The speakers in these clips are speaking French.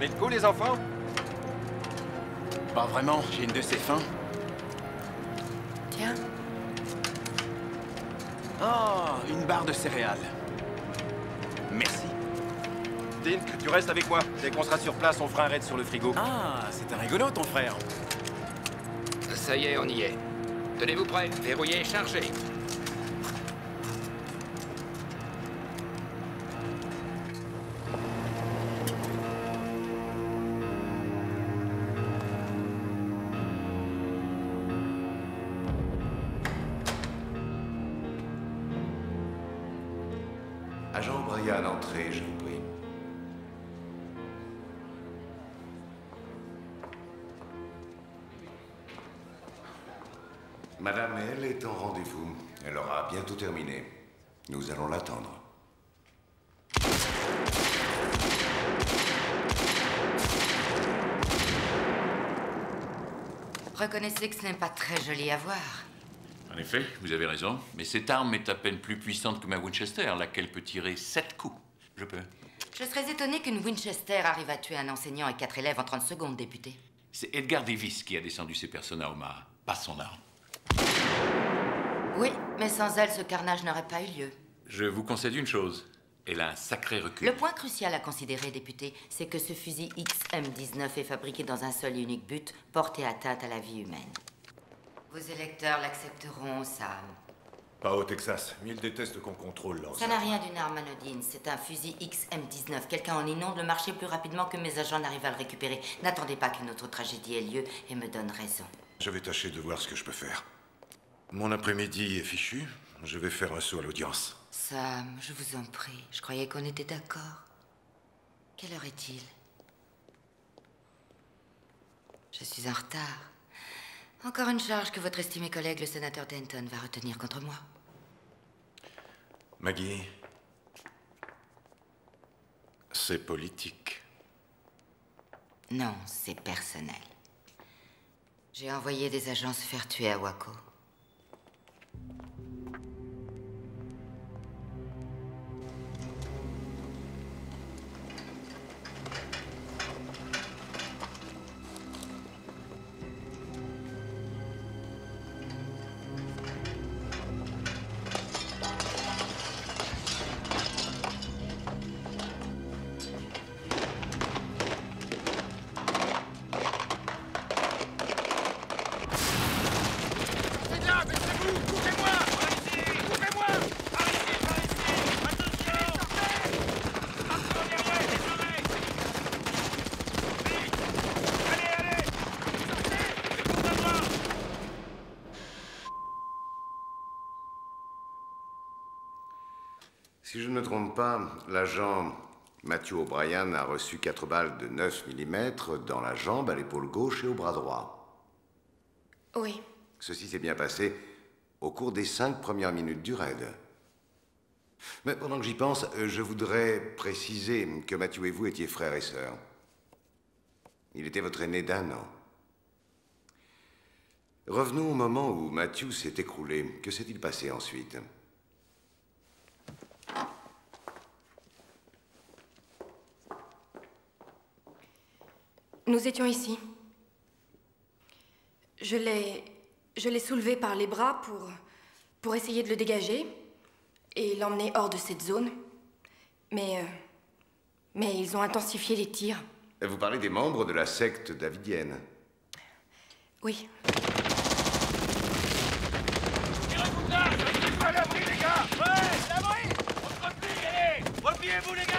avez le coup, les enfants? Pas vraiment, j'ai une de ces fins. Tiens. Oh, une barre de céréales. Merci. Tink, tu restes avec moi. Dès qu'on sera sur place, on fera un raid sur le frigo. Ah, c'est un rigolo, ton frère. Ça y est, on y est. Tenez-vous prêts, verrouillez, chargez. Agent O'Brien, entrée, je vous prie. Madame, elle est en rendez-vous. Elle aura bientôt terminé. Nous allons l'attendre. Reconnaissez que ce n'est pas très joli à voir. En effet, vous avez raison. Mais cette arme est à peine plus puissante que ma Winchester, laquelle peut tirer 7 coups. Je peux. Je serais étonné qu'une Winchester arrive à tuer un enseignant et 4 élèves en 30 secondes, député. C'est Edgar Davis qui a descendu ces personnes à Omaha, pas son arme. Oui, mais sans elle, ce carnage n'aurait pas eu lieu. Je vous concède une chose. Elle a un sacré recul. Le point crucial à considérer, député, c'est que ce fusil XM19 est fabriqué dans un seul et unique but, porter atteinte à la vie humaine. Vos électeurs l'accepteront, Sam. Pas au Texas. Ils détestent qu'on contrôle l'ensemble. Ça n'a rien d'une arme anodine. C'est un fusil XM19. Quelqu'un en inonde le marché plus rapidement que mes agents n'arrivent à le récupérer. N'attendez pas qu'une autre tragédie ait lieu et me donne raison. Je vais tâcher de voir ce que je peux faire. Mon après-midi est fichu. Je vais faire un saut à l'audience. Sam, je vous en prie. Je croyais qu'on était d'accord. Quelle heure est-il? Je suis en retard. Encore une charge que votre estimé collègue, le sénateur Denton, va retenir contre moi. Maggie, c'est politique. Non, c'est personnel. J'ai envoyé des agents se faire tuer à Waco. Si je ne me trompe pas, l'agent Matthew O'Brien a reçu 4 balles de 9 mm dans la jambe, à l'épaule gauche et au bras droit. Oui. Ceci s'est bien passé au cours des 5 premières minutes du raid. Mais pendant que j'y pense, je voudrais préciser que Matthew et vous étiez frères et sœurs. Il était votre aîné d'1 an. Revenons au moment où Matthew s'est écroulé. Que s'est-il passé ensuite? Nous étions ici. Je l'ai soulevé par les bras pour essayer de le dégager et l'emmener hors de cette zone. Mais ils ont intensifié les tirs. Vous parlez des membres de la secte davidienne? Oui. Tirez-vous là! Tirez-vous à l'abri, les gars! Ouais, l'abri! On se replie, allez! Repliez-vous, les gars!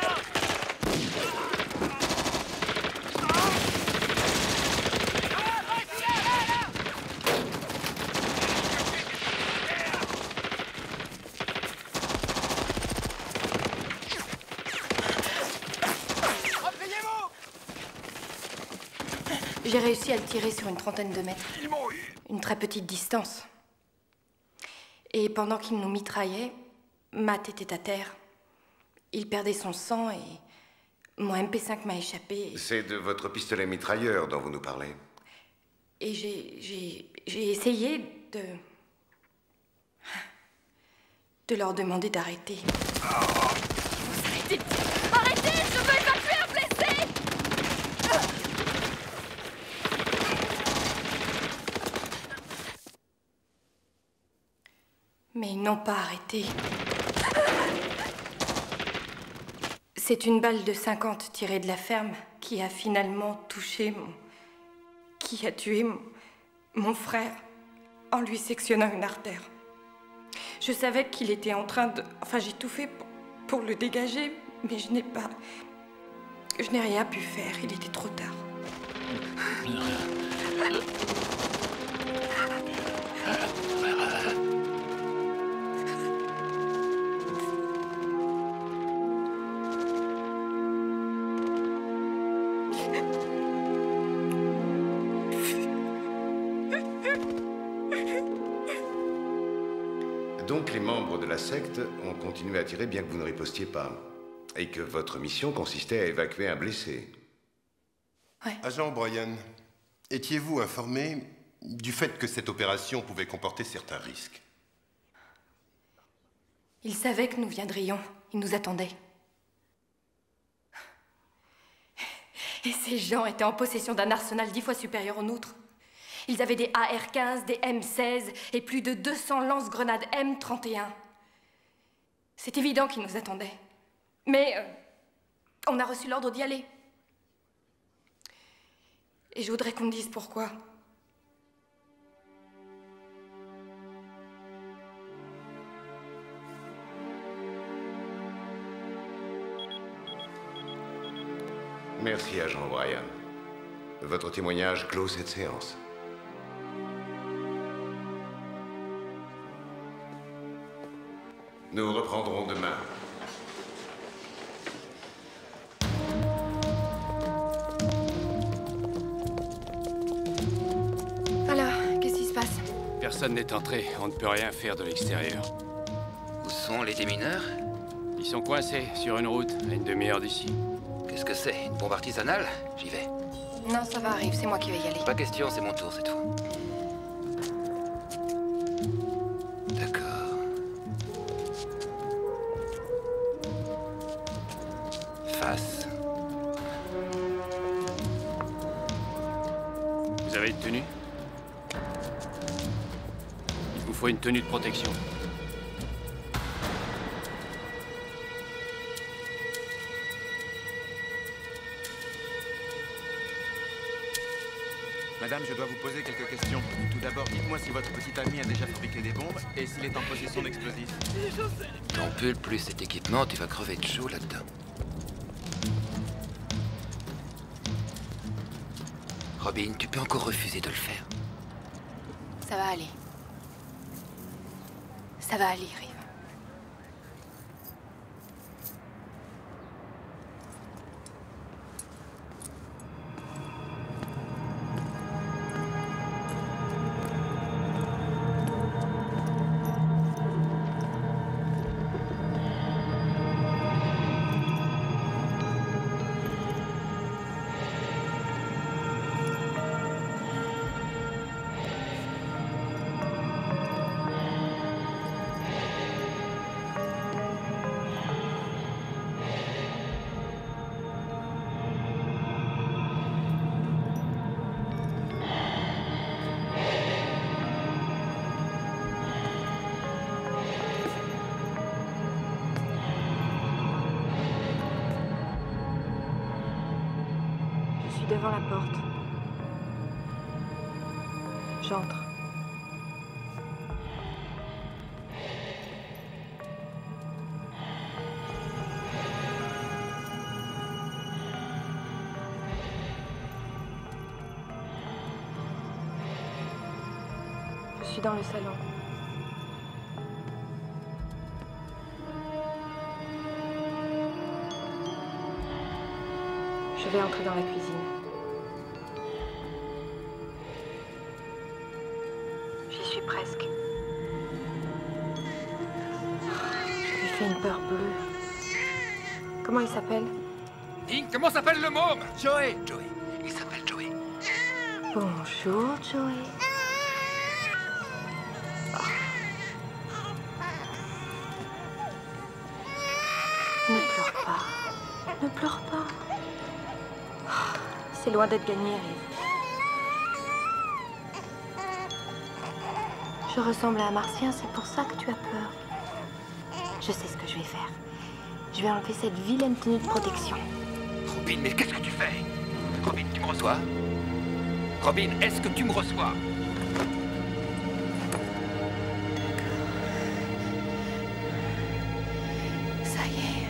J'ai réussi à le tirer sur une trentaine de mètres. Une très petite distance. Et pendant qu'il nous mitraillait, Matt était à terre. Il perdait son sang et mon MP5 m'a échappé. C'est de votre pistolet mitrailleur dont vous nous parlez. Et j'ai essayé de leur demander d'arrêter. Arrêtez! Arrêtez! Je veux évacuer un blessé! Mais ils n'ont pas arrêté. C'est une balle de 50 tirée de la ferme qui a finalement touché qui a tué mon frère en lui sectionnant une artère. Je savais qu'il était en train de... Enfin, j'ai tout fait pour le dégager, mais je n'ai rien pu faire. Il était trop tard. Donc les membres de la secte ont continué à tirer bien que vous ne ripostiez pas. Et que votre mission consistait à évacuer un blessé. Ouais. Agent O'Brien, étiez-vous informé du fait que cette opération pouvait comporter certains risques? Ils savaient que nous viendrions. Ils nous attendaient. Et ces gens étaient en possession d'un arsenal 10 fois supérieur au nôtre. Ils avaient des AR-15, des M16 et plus de 200 lance-grenades M31. C'est évident qu'ils nous attendaient. Mais on a reçu l'ordre d'y aller. Et je voudrais qu'on me dise pourquoi. Merci, agent O'Brien. Votre témoignage clôt cette séance. Nous reprendrons demain. Alors, qu'est-ce qui se passe? Personne n'est entré, on ne peut rien faire de l'extérieur. Où sont les démineurs? Ils sont coincés sur une route, à une demi-heure d'ici. Qu'est-ce que c'est? Une bombe artisanale? J'y vais. Non, ça va, arrive, c'est moi qui vais y aller. Pas question, c'est mon tour cette fois. D'accord. Face. Vous avez une tenue? Il vous faut une tenue de protection. Madame, je dois vous poser quelques questions. Tout d'abord, dites-moi si votre petit ami a déjà fabriqué des bombes et s'il est en possession d'explosifs. Ton pull plus cet équipement, tu vas crever de chaud là-dedans. Robin, tu peux encore refuser de le faire. Ça va aller. Ça va aller, Rive. Devant la porte. J'entre. Je suis dans le salon. Je vais entrer dans la cuisine. J'y suis presque. Je lui fais une peur bleue. Comment il s'appelle? Comment s'appelle le môme? Joey. Il s'appelle Joey. Bonjour, Joey. Ne pleure pas. Ne pleure pas. C'est loin d'être gagné, Rive. Je ressemble à un martien, c'est pour ça que tu as peur. Je sais ce que je vais faire. Je vais enlever cette vilaine tenue de protection. Robin, mais qu'est-ce que tu fais? Robin, tu me reçois? Robin, est-ce que tu me reçois? Ça y est.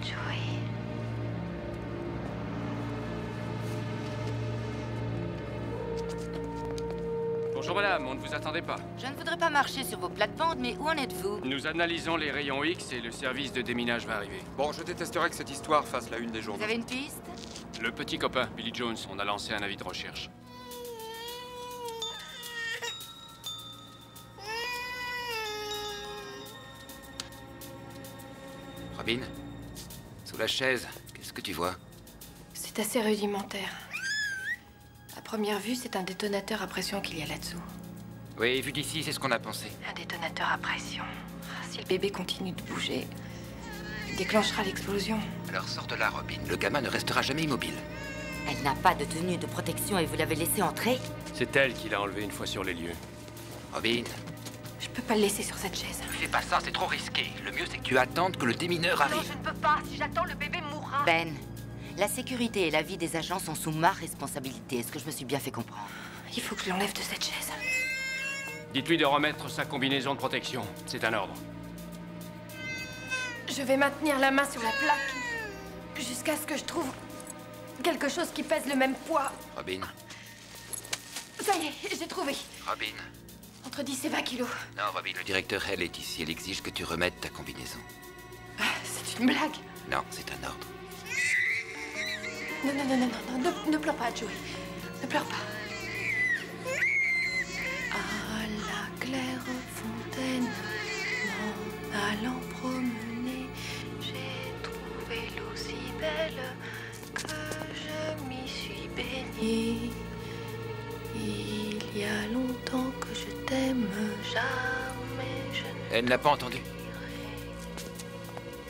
Joey. Bonjour madame, on ne vous attendait pas. Je ne voudrais pas marcher sur vos plates-bandes, mais où en êtes-vous? Nous analysons les rayons X et le service de déminage va arriver. Bon, je détesterais que cette histoire fasse la une des journaux. Vous avez une piste? Le petit copain, Billy Jones, on a lancé un avis de recherche. Robin, sous la chaise, qu'est-ce que tu vois? C'est assez rudimentaire. À première vue, c'est un détonateur à pression qu'il y a là-dessous. Oui, vu d'ici, c'est ce qu'on a pensé. Un détonateur à pression. Si le bébé continue de bouger, il déclenchera l'explosion. Alors sors de là, Robin. Le gamin ne restera jamais immobile. Elle n'a pas de tenue de protection et vous l'avez laissée entrer? C'est elle qui l'a enlevé une fois sur les lieux. Robin, Je peux pas le laisser sur cette chaise. fais pas ça, c'est trop risqué. Le mieux, c'est que tu attendes que le démineur arrive. Non, je ne peux pas. Si j'attends, le bébé mourra. Ben, la sécurité et la vie des agents sont sous ma responsabilité. Est-ce que je me suis bien fait comprendre? Il faut que je l'enlève de cette chaise. Dites-lui de remettre sa combinaison de protection. C'est un ordre. Je vais maintenir la main sur la plaque jusqu'à ce que je trouve quelque chose qui pèse le même poids. Robin, Ça y est, j'ai trouvé. Robin. Entre 10 et 20 kilos. Non, Robin, le directeur Hell est ici. Elle exige que tu remettes ta combinaison. C'est une blague. Non, c'est un ordre. Non, non, non, non, non, non, ne pleure pas, Joey. Ne pleure pas. À la claire fontaine, en allant promener, j'ai trouvé l'eau si belle que je m'y suis baignée. Il y a longtemps que je t'aime, jamais je ne Elle n'a pas entendu.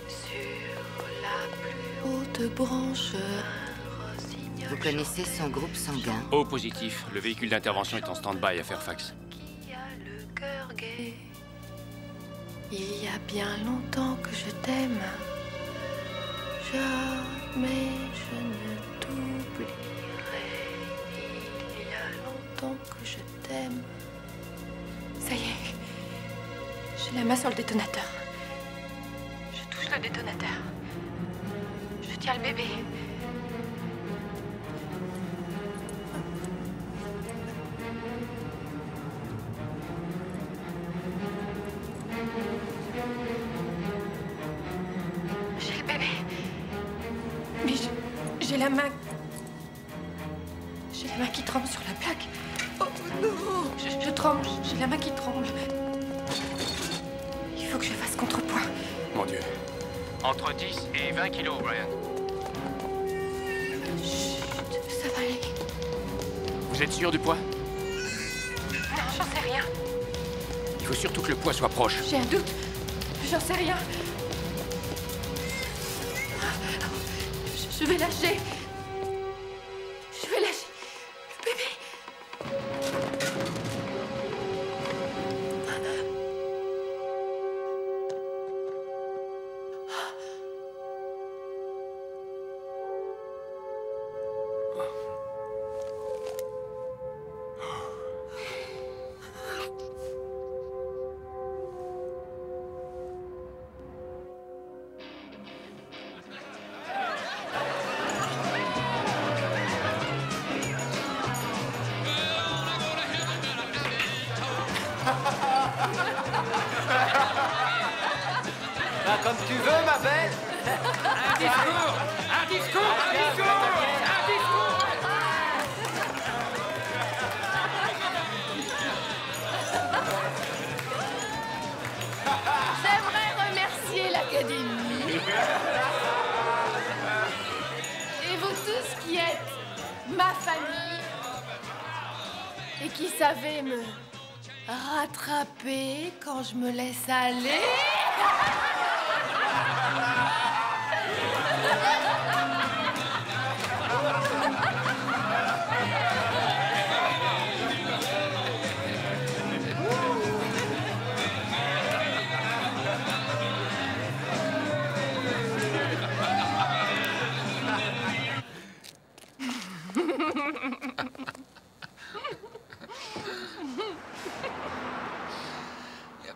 sur la plus haute branche. un rossignol Vous connaissez son groupe sanguin? O positif. Le véhicule d'intervention est en stand-by à Fairfax. qui a le cœur gai. Il y a bien longtemps que je t'aime. Jamais je ne t'oublierai. Il y a longtemps que je t'aime. Ça y est. J'ai la main sur le détonateur. Je touche le détonateur. Je tiens le bébé. J'ai le bébé. Mais j'ai la main... J'ai la main qui tremble sur la plaque. Oh non! Je tremble. J'ai la main qui tremble. Il faut que je fasse contrepoids. Mon Dieu. Entre 10 et 20 kilos, Brian. Chut, ça va aller. Vous êtes sûr du poids? Non, j'en sais rien. Il faut surtout que le poids soit proche. J'ai un doute. J'en sais rien. Je vais lâcher. Je vais lâcher le bébé. Bah, comme tu veux, ma belle. Un discours! Un discours! Un discours! Un discours! J'aimerais remercier l'Académie. Et vous tous qui êtes ma famille et qui savez me rattraper quand je me laisse aller.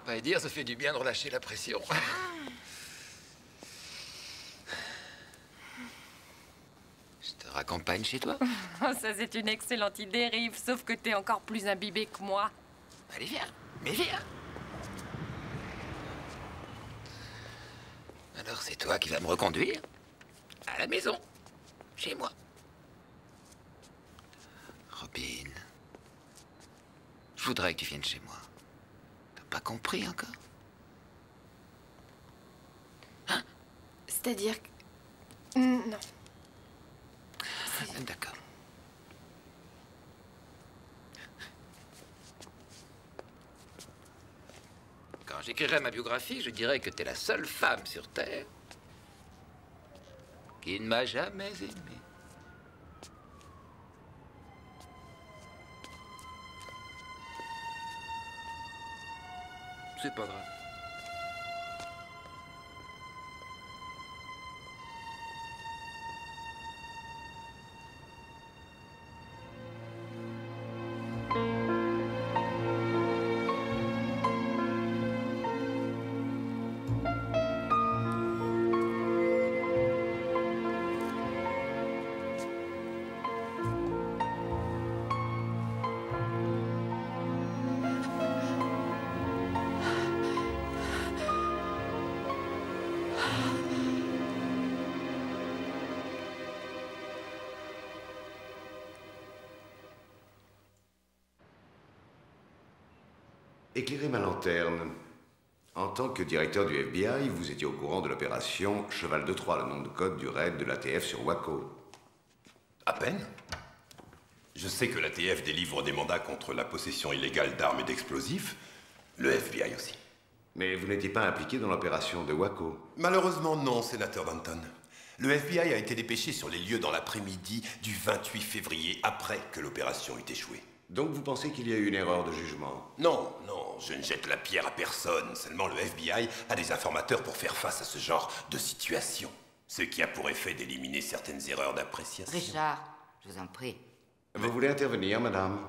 vrai dire, ça fait du bien de relâcher la pression. Je te raccompagne chez toi? Ça, c'est une excellente idée, Rive, sauf que t'es encore plus imbibé que moi. Allez, viens. Mais viens. Alors, c'est toi qui vas me reconduire à la maison, chez moi. Robin, je voudrais que tu viennes chez moi. T'as pas compris encore? Hein? C'est-à-dire que... Non. D'accord. Quand j'écrirai ma biographie, je dirai que t'es la seule femme sur Terre qui ne m'a jamais aimé. C'est pas grave. Éclairez ma lanterne. En tant que directeur du FBI, vous étiez au courant de l'opération Cheval de Troie, le nom de code du raid de l'ATF sur Waco. À peine. Je sais que l'ATF délivre des mandats contre la possession illégale d'armes et d'explosifs. Le FBI aussi. Mais vous n'étiez pas impliqué dans l'opération de Waco? Malheureusement non, sénateur Danton. Le FBI a été dépêché sur les lieux dans l'après-midi du 28 février, après que l'opération eut échoué. Donc vous pensez qu'il y a eu une erreur de jugement? Non, non, je ne jette la pierre à personne. Seulement le FBI a des informateurs pour faire face à ce genre de situation. Ce qui a pour effet d'éliminer certaines erreurs d'appréciation. Richard, je vous en prie. Vous voulez intervenir, madame?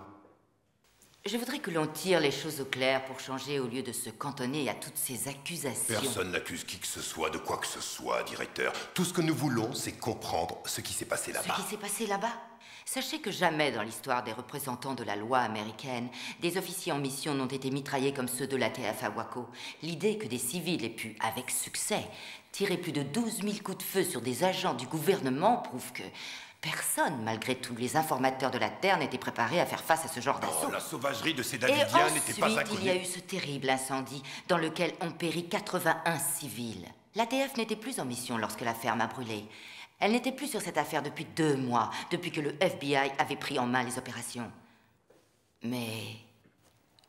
Je voudrais que l'on tire les choses au clair pour changer au lieu de se cantonner à toutes ces accusations. Personne n'accuse qui que ce soit de quoi que ce soit, directeur. Tout ce que nous voulons, c'est comprendre ce qui s'est passé là-bas. Ce qui s'est passé là-bas? Sachez que jamais dans l'histoire des représentants de la loi américaine, des officiers en mission n'ont été mitraillés comme ceux de l'ATF à Waco. L'idée que des civils aient pu, avec succès, tirer plus de 12 000 coups de feu sur des agents du gouvernement prouve que personne, malgré tous les informateurs de la Terre, n'était préparé à faire face à ce genre d'assaut. Oh, la sauvagerie de ces Davidiens n'était pas inconnue. Et ensuite, il y a eu ce terrible incendie dans lequel ont péri 81 civils. L'ATF n'était plus en mission lorsque la ferme a brûlé. Elle n'était plus sur cette affaire depuis 2 mois, depuis que le FBI avait pris en main les opérations. Mais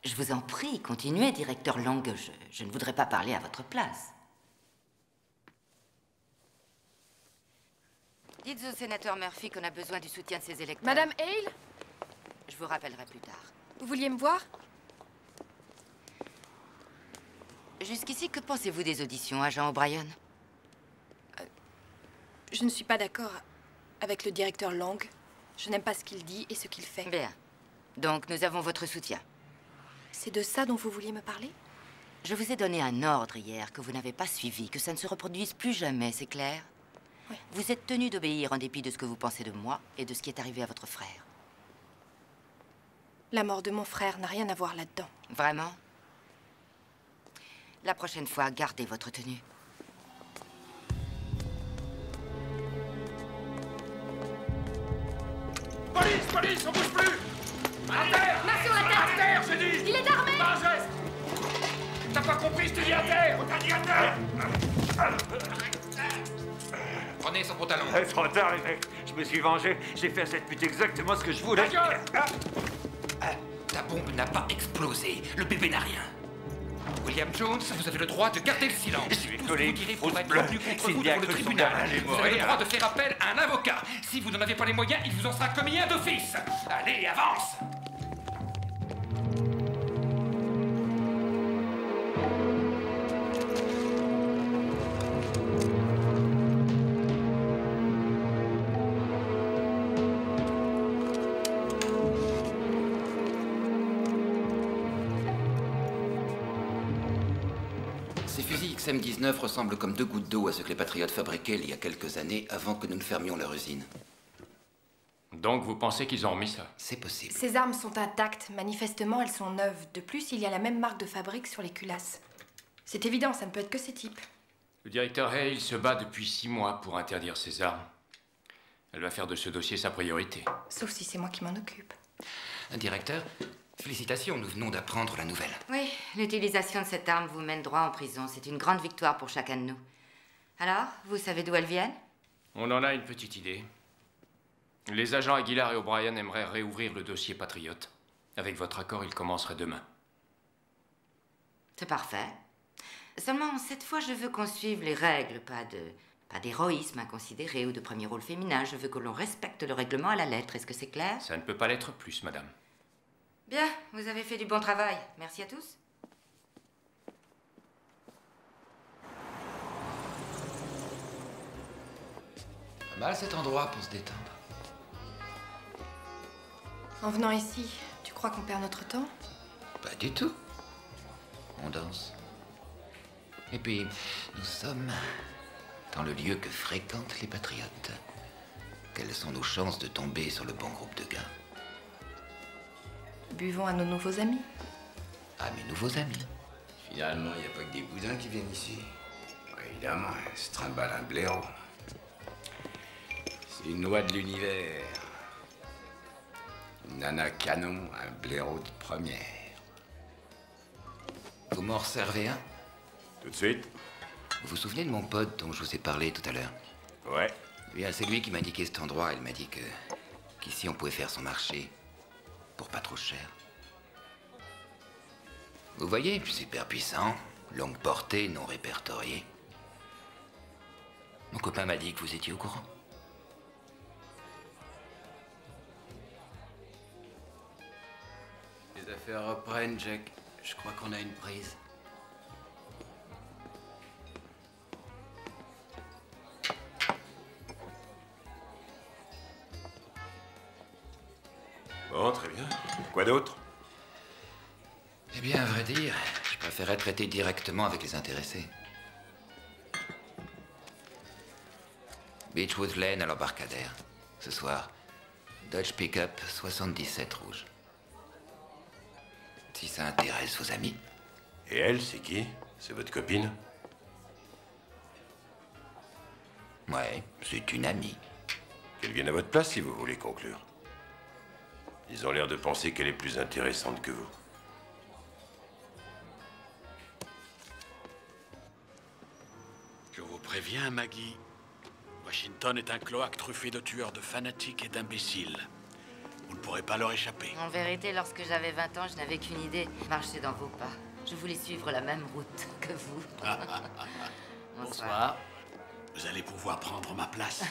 je vous en prie, continuez, directeur Lang. Je ne voudrais pas parler à votre place. Dites au sénateur Murphy qu'on a besoin du soutien de ses électeurs. Madame Hale? Je vous rappellerai plus tard. Vous vouliez me voir? Jusqu'ici, que pensez-vous des auditions, agent O'Brien? Je ne suis pas d'accord avec le directeur Lang. Je n'aime pas ce qu'il dit et ce qu'il fait. Bien. Donc, nous avons votre soutien. C'est de ça dont vous vouliez me parler? Je vous ai donné un ordre hier que vous n'avez pas suivi, que ça ne se reproduise plus jamais, c'est clair? Oui. Vous êtes tenu d'obéir en dépit de ce que vous pensez de moi et de ce qui est arrivé à votre frère. La mort de mon frère n'a rien à voir là-dedans. Vraiment? La prochaine fois, gardez votre tenue. Police, police, on bouge plus! À terre! Main sur la tête! À terre, j'ai dit! Il est armé! Pas un geste! T'as pas compris, je t'ai dit à terre! On t'a dit à terre! Prenez son pantalon. Trop tard, les mecs. Je me suis vengé. J'ai fait à cette pute exactement ce que je voulais. Ta bombe n'a pas explosé. Le bébé n'a rien. William Jones, vous avez le droit de garder le silence. Je suis collé. Pour être retenu contre vous devant le tribunal. Vous avez le droit de faire appel à un avocat. Si vous n'en avez pas les moyens, il vous en sera commis un d'office. Allez, avance! XM-19 ressemble comme 2 gouttes d'eau à ce que les Patriotes fabriquaient il y a quelques années avant que nous ne fermions leur usine. Donc vous pensez qu'ils ont remis ça? C'est possible. Ces armes sont intactes. Manifestement, elles sont neuves. De plus, il y a la même marque de fabrique sur les culasses. C'est évident, ça ne peut être que ces types. Le directeur Hale se bat depuis 6 mois pour interdire ces armes. Elle va faire de ce dossier sa priorité. Sauf si c'est moi qui m'en occupe. Directeur, félicitations, nous venons d'apprendre la nouvelle. Oui, l'utilisation de cette arme vous mène droit en prison. C'est une grande victoire pour chacun de nous. Alors, vous savez d'où elles viennent? On en a une petite idée. Les agents Aguilar et O'Brien aimeraient réouvrir le dossier Patriote. Avec votre accord, il commencerait demain. C'est parfait. Seulement, cette fois, je veux qu'on suive les règles, pas d'héroïsme inconsidéré ou de premier rôle féminin. Je veux que l'on respecte le règlement à la lettre. Est-ce que c'est clair? Ça ne peut pas l'être plus, madame. Bien, vous avez fait du bon travail. Merci à tous. Pas mal cet endroit pour se détendre. En venant ici, tu crois qu'on perd notre temps? Pas du tout. On danse. Et puis, nous sommes dans le lieu que fréquentent les Patriotes. Quelles sont nos chances de tomber sur le bon groupe de gars? Buvons à nos nouveaux amis. À mes nouveaux amis. Finalement, il n'y a pas que des boudins qui viennent ici. Évidemment, se trimballe un blaireau. C'est une loi de l'univers. Une nana canon, un blaireau de première. Vous m'en servez un? Tout de suite. Vous vous souvenez de mon pote dont je vous ai parlé tout à l'heure? Ouais. Bien, c'est lui qui m'a indiqué cet endroit. Il m'a dit qu'ici on pouvait faire son marché pour pas trop cher. Vous voyez, super puissant, longue portée, non répertoriée. Mon copain m'a dit que vous étiez au courant. Les affaires reprennent, Jack. Je crois qu'on a une prise. Bon, très bien. Quoi d'autre? Eh bien, à vrai dire, je préférais traiter directement avec les intéressés. Beechwood Lane à l'embarcadère. Ce soir, Dodge Pickup 77 rouge. Si ça intéresse vos amis. Et elle, c'est qui? C'est votre copine? Ouais, c'est une amie. Qu'elle vienne à votre place si vous voulez conclure. Ils ont l'air de penser qu'elle est plus intéressante que vous. Je vous préviens, Maggie. Washington est un cloaque truffé de tueurs, de fanatiques et d'imbéciles. Vous ne pourrez pas leur échapper. En vérité, lorsque j'avais 20 ans, je n'avais qu'une idée. Marcher dans vos pas. Je voulais suivre la même route que vous. Bonsoir. Vous allez pouvoir prendre ma place.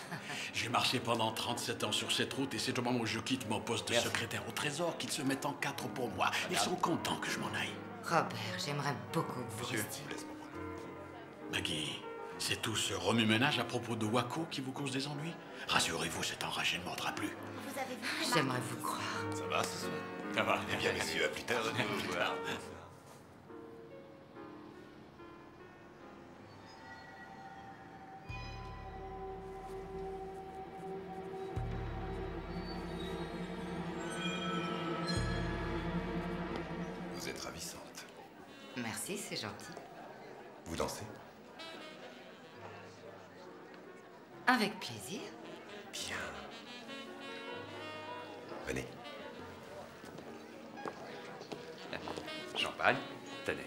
J'ai marché pendant 37 ans sur cette route et c'est au moment où je quitte mon poste de secrétaire au Trésor qu'ils se mettent en 4 pour moi. Ils sont contents que je m'en aille. Robert, j'aimerais beaucoup que vous restiez. Maggie, c'est tout ce remue-ménage à propos de Waco qui vous cause des ennuis? Rassurez-vous, cet enragé ne mordra plus. J'aimerais vous croire. Ça va ce soir? Ça va. Eh bien, messieurs, à plus tard. De vous voir. Vous êtes ravissante. Merci, c'est gentil. Vous dansez? Avec plaisir. Bien. Venez. Champagne, tenez.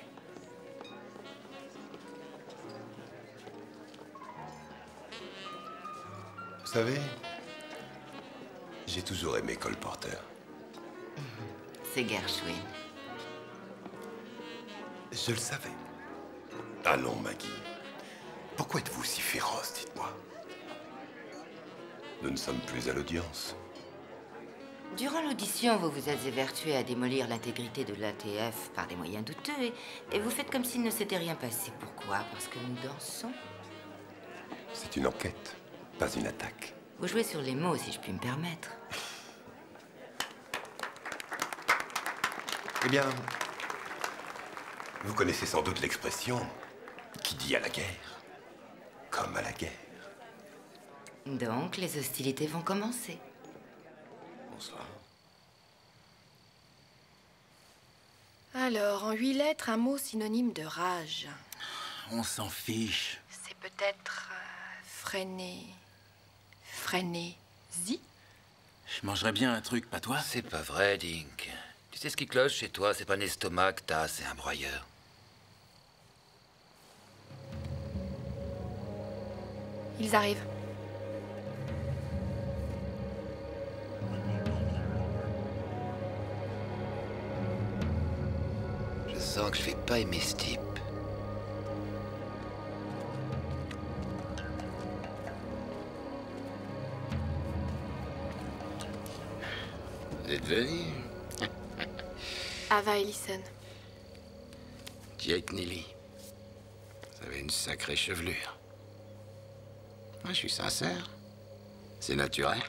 Vous savez, j'ai toujours aimé Cole Porter. C'est Gershwin. Je le savais. Allons, Maggie. Pourquoi êtes-vous si féroce, dites-moi? Nous ne sommes plus à l'audience. Durant l'audition, vous vous êtes évertué à démolir l'intégrité de l'ATF par des moyens douteux et vous faites comme s'il ne s'était rien passé. Pourquoi? Parce que nous dansons. C'est une enquête, pas une attaque. Vous jouez sur les mots, si je puis me permettre. Eh bien, vous connaissez sans doute l'expression qui dit à la guerre, comme à la guerre. Donc, les hostilités vont commencer. Bonsoir. Alors, en 8 lettres, un mot synonyme de rage. On s'en fiche. C'est peut-être freiner. Frénésie. Je mangerais bien un truc, pas toi? C'est pas vrai, Dink. Tu sais ce qui cloche chez toi, c'est pas un estomac que t'as, c'est un broyeur. Ils arrivent. Je sens que je vais pas aimer ce type. Vous êtes venu? Ava Ellison. Jake Neely. Vous avez une sacrée chevelure. Moi, je suis sincère. C'est naturel.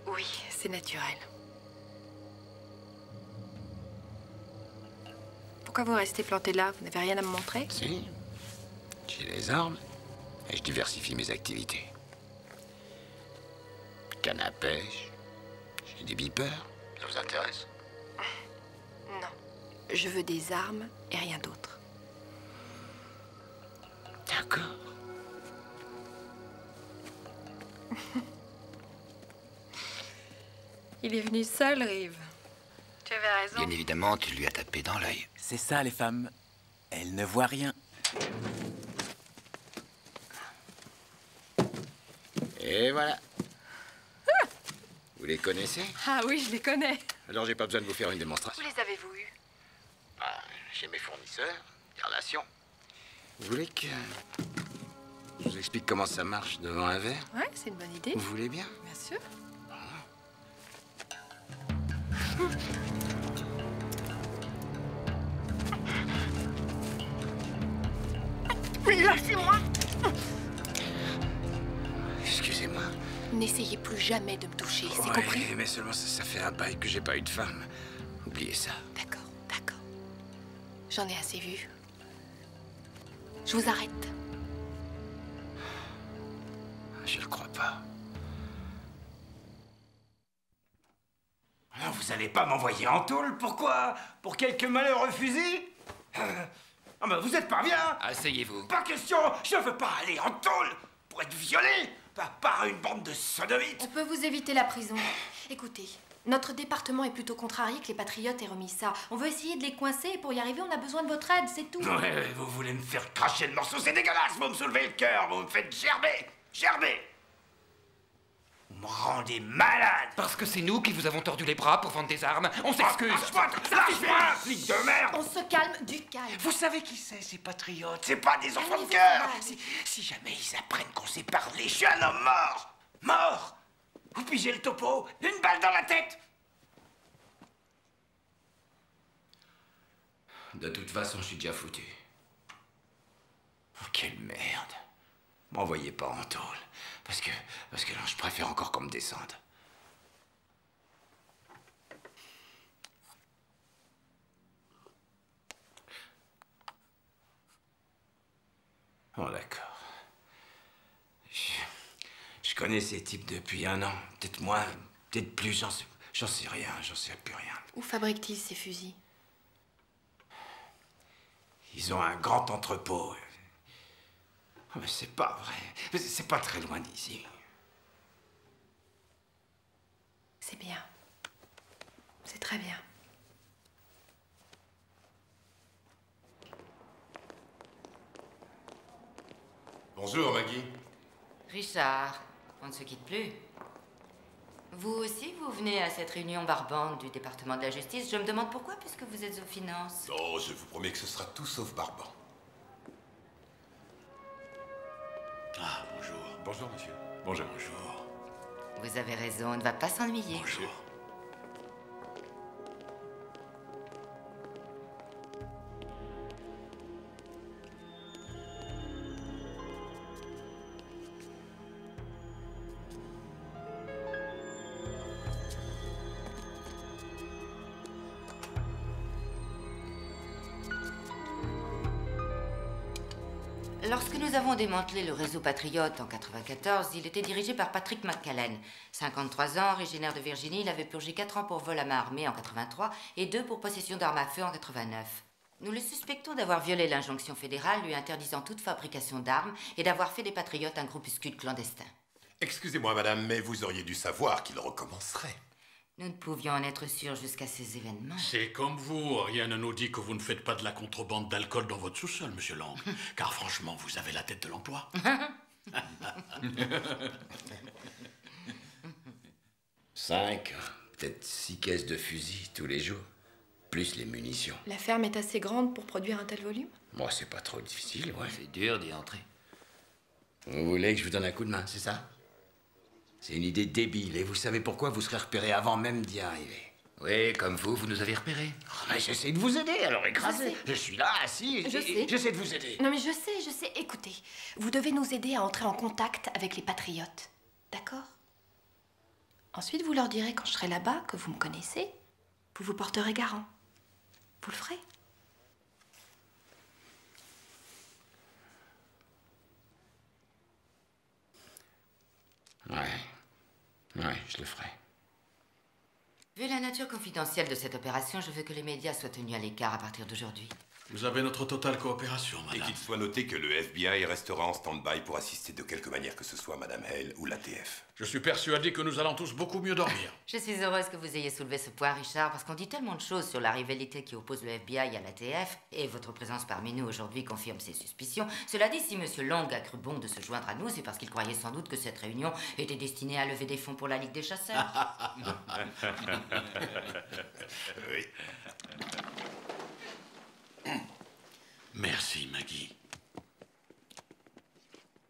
Oui, c'est naturel. Pourquoi vous restez planté là? Vous n'avez rien à me montrer? Si. J'ai les armes et je diversifie mes activités. Canne à pêche. J'ai des beepers. Ça vous intéresse? Non. Je veux des armes et rien d'autre. D'accord. Il est venu seul, Rive. Tu avais raison. Bien évidemment, tu lui as tapé dans l'œil. C'est ça, les femmes. Elles ne voient rien. Et voilà. Vous les connaissez? Ah oui, je les connais. Alors j'ai pas besoin de vous faire une démonstration. Où les avez-vous eus? Chez mes fournisseurs, des relations. Vous voulez que je vous explique comment ça marche devant un verre? Ouais, c'est une bonne idée. Vous voulez bien? Bien sûr. Mais lâchez-moi! Excusez-moi. N'essayez plus jamais de me toucher, c'est Ouais, compris? mais seulement ça fait un bail que j'ai pas eu de femme. Oubliez ça. D'accord, d'accord. J'en ai assez vu. Je vous arrête. Je le crois pas. Non, vous allez pas m'envoyer en tôle? Pourquoi? Pour quelques malheureux fusils? Ah ben vous êtes pas bien! Asseyez-vous. Pas question! Je veux pas aller en tôle pour être violé par une bande de sodomites! On peut vous éviter la prison. Écoutez, notre département est plutôt contrarié que les patriotes aient remis ça. On veut essayer de les coincer et pour y arriver, on a besoin de votre aide, c'est tout. Ouais, vous voulez me faire cracher le morceau, c'est dégueulasse! Vous me soulevez le cœur, vous me faites gerber! Gerber! Vous me rendez malade! Parce que c'est nous qui vous avons tordu les bras pour vendre des armes. On s'excuse. Lâche-moi, flic de merde! On se calme, du calme. Vous savez qui c'est, ces patriotes? C'est pas des enfants de cœur! Si jamais ils apprennent qu'on sait parler, je suis un homme mort! Mort! Vous pigez le topo, une balle dans la tête! De toute façon, je suis déjà foutu. Oh, quelle merde! M'envoyez pas en tôle. Parce que là, je préfère encore qu'on me descende. Oh, d'accord. Je connais ces types depuis 1 an. Peut-être moins, peut-être plus, j'en sais rien, j'en sais plus rien. Où fabriquent-ils ces fusils? Ils ont un grand entrepôt. Mais c'est pas vrai. C'est pas très loin d'ici. C'est bien. C'est très bien. Bonjour, Maggie. Richard, on ne se quitte plus. Vous aussi, vous venez à cette réunion barbante du département de la justice. Je me demande pourquoi, puisque vous êtes aux finances. Oh, je vous promets que ce sera tout sauf barbant. Ah, bonjour. Bonjour, monsieur. Bonjour. Bonjour. Vous avez raison, on ne va pas s'ennuyer. Bonjour. Lorsque nous avons démantelé le réseau Patriote en 94, il était dirigé par Patrick McCallen. 53 ans, originaire de Virginie, il avait purgé 4 ans pour vol à main armée en 83 et 2 pour possession d'armes à feu en 89. Nous le suspectons d'avoir violé l'injonction fédérale lui interdisant toute fabrication d'armes et d'avoir fait des Patriotes un groupuscule clandestin. Excusez-moi, madame, mais vous auriez dû savoir qu'il recommencerait. Nous ne pouvions en être sûrs jusqu'à ces événements. C'est comme vous. Rien ne nous dit que vous ne faites pas de la contrebande d'alcool dans votre sous-sol, monsieur Lang. Car franchement, vous avez la tête de l'emploi. 5, peut-être 6 caisses de fusil tous les jours, plus les munitions. La ferme est assez grande pour produire un tel volume? Moi, c'est pas trop difficile, ouais. C'est dur d'y entrer. Vous voulez que je vous donne un coup de main, c'est ça? C'est une idée débile, et vous savez pourquoi vous serez repéré avant même d'y arriver. Oui, comme vous nous avez repérés. Oh, mais j'essaie de vous aider, alors écrasez. Je suis là, assis, Je sais. j'essaie de vous aider. Non mais je sais. Écoutez, vous devez nous aider à entrer en contact avec les Patriotes. D'accord? Ensuite, vous leur direz quand je serai là-bas que vous me connaissez. Vous vous porterez garant. Vous le ferez? Ouais, je le ferai. Vu la nature confidentielle de cette opération, je veux que les médias soient tenus à l'écart à partir d'aujourd'hui. Vous avez notre totale coopération, madame. Et qu'il soit noté que le FBI restera en stand-by pour assister de quelque manière que ce soit Madame Hale ou l'ATF. Je suis persuadé que nous allons tous beaucoup mieux dormir. Je suis heureuse que vous ayez soulevé ce point, Richard, parce qu'on dit tellement de choses sur la rivalité qui oppose le FBI à l'ATF, et votre présence parmi nous aujourd'hui confirme ces suspicions. Cela dit, si M. Long a cru bon de se joindre à nous, c'est parce qu'il croyait sans doute que cette réunion était destinée à lever des fonds pour la Ligue des chasseurs. Oui. Merci, Maggie.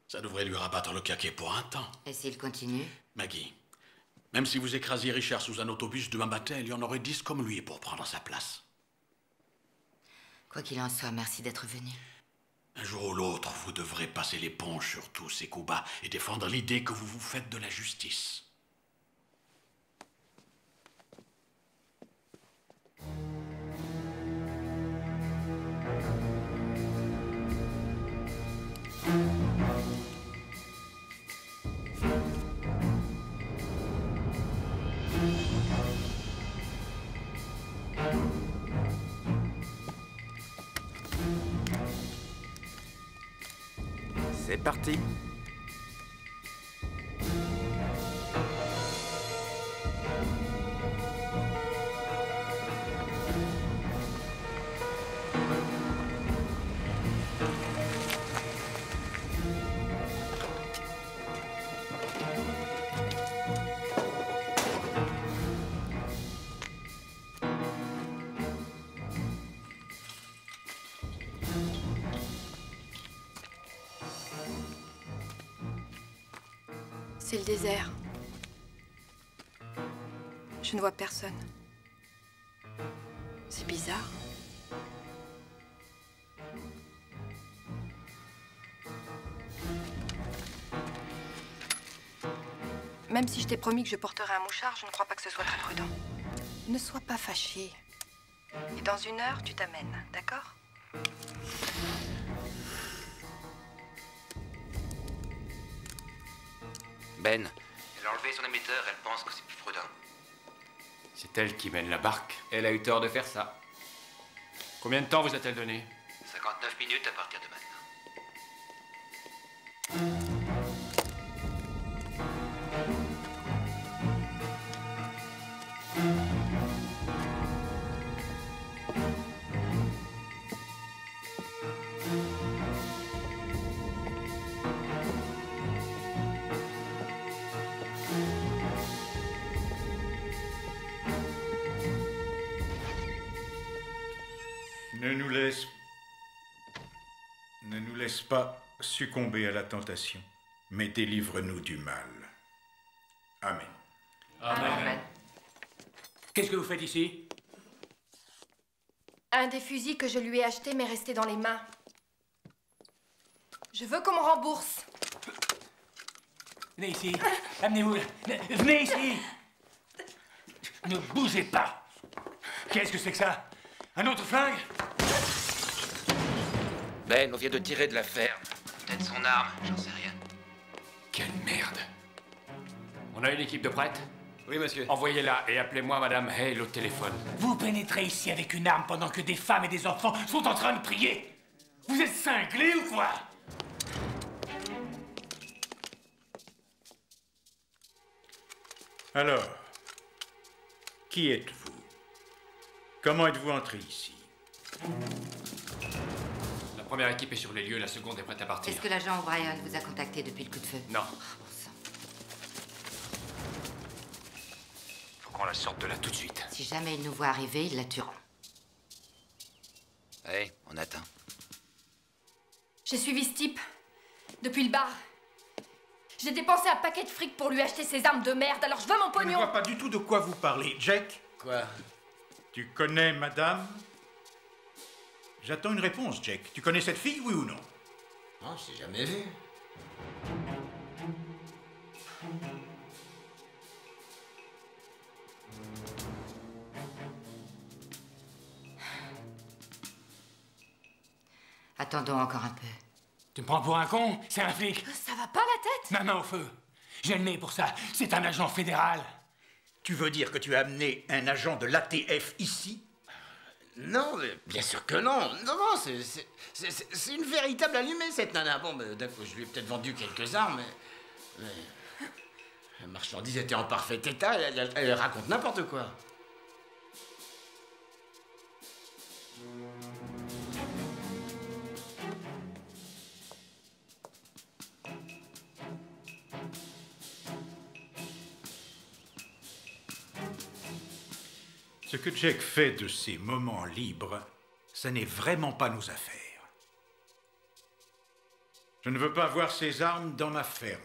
Ça devrait lui rabattre le caquet pour un temps. Et s'il continue? Maggie, même si vous écrasiez Richard sous un autobus demain matin, il y en aurait 10 comme lui pour prendre sa place. Quoi qu'il en soit, merci d'être venu. Un jour ou l'autre, vous devrez passer l'éponge sur tous ces coups bas et défendre l'idée que vous vous faites de la justice. C'est parti. C'est le désert. Je ne vois personne. C'est bizarre. Même si je t'ai promis que je porterais un mouchard, je ne crois pas que ce soit très prudent. Ne sois pas fâché. Et dans 1 heure, tu t'amènes, d'accord? Ben, elle a enlevé son émetteur, elle pense que c'est plus prudent. C'est elle qui mène la barque. Elle a eu tort de faire ça. Combien de temps vous a-t-elle donné? 59 minutes à partir de maintenant. Ne nous laisse pas succomber à la tentation, mais délivre-nous du mal. Amen. Amen. Qu'est-ce que vous faites ici? Un des fusils que je lui ai acheté m'est resté dans les mains. Je veux qu'on me rembourse. Venez ici. Amenez-vous. Venez ici. Ne bougez pas. Qu'est-ce que c'est que ça? Un autre flingue? Ben, on vient de tirer de la ferme. peut-être son arme, j'en sais rien. Quelle merde. On a une équipe de prêtres? Oui, monsieur. Envoyez-la et appelez-moi Madame Hale au téléphone. Vous pénétrez ici avec une arme pendant que des femmes et des enfants sont en train de prier. Vous êtes cinglés ou quoi? Alors, qui êtes-vous? Comment êtes-vous entré ici? La première équipe est sur les lieux, la seconde est prête à partir. Est-ce que l'agent O'Brien vous a contacté depuis le coup de feu? Non. Bon sang. Faut qu'on la sorte de là tout de suite. Si jamais ils nous voient arriver, ils la tueront. Hey, on attend. J'ai suivi ce type. Depuis le bar. J'ai dépensé un paquet de fric pour lui acheter ses armes de merde, alors je veux mon Je ne pognon. vois pas du tout de quoi vous parlez. Jack? Quoi? Tu connais madame? J'attends une réponse, Jack. Tu connais cette fille, oui ou non? Non, je t'ai jamais vu. Attendons encore un peu. Tu me prends pour un con? C'est un flic. Ça va pas la tête? Ma main au feu. J'ai le nez pour ça. C'est un agent fédéral. Tu veux dire que tu as amené un agent de l'ATF ici? Non, mais bien sûr que non. Non, non, c'est une véritable allumée, cette nana. Bon, d'accord, je lui ai peut-être vendu quelques armes, mais la marchandise était en parfait état, elle raconte n'importe quoi. Ce que Jack fait de ses moments libres, ça n'est vraiment pas nos affaires. Je ne veux pas voir ces armes dans ma ferme.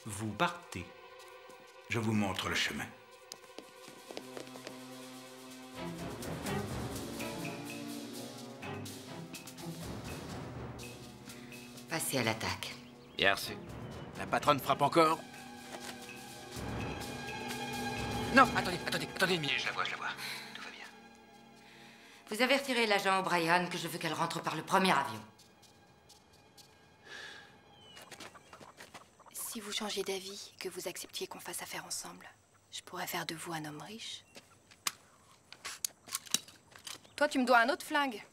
Vous partez. Je vous montre le chemin. Passez à l'attaque. Bien reçu. La patronne frappe encore? Non, attendez une minute, je la vois. Tout va bien. Vous avertirez l'agent O'Brien que je veux qu'elle rentre par le premier avion. Si vous changiez d'avis et que vous acceptiez qu'on fasse affaire ensemble, je pourrais faire de vous un homme riche. Toi, tu me dois un autre flingue.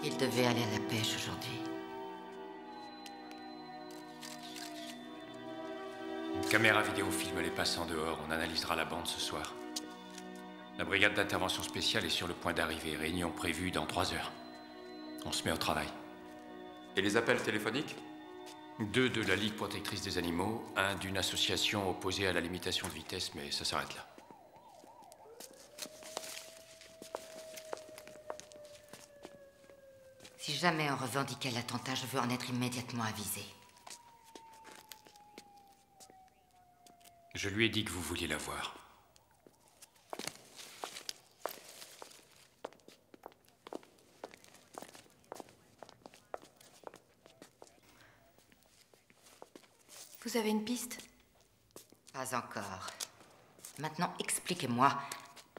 Il devait aller à la pêche aujourd'hui. Une caméra vidéo filme les passants dehors. On analysera la bande ce soir. La brigade d'intervention spéciale est sur le point d'arriver. Réunion prévue dans 3 heures. On se met au travail. Et les appels téléphoniques? 2 de la Ligue protectrice des animaux, 1 d'une association opposée à la limitation de vitesse, mais ça s'arrête là. Si jamais on revendiquait l'attentat, je veux en être immédiatement avisé. Je lui ai dit que vous vouliez la voir. Vous avez une piste? Pas encore. Maintenant, expliquez-moi,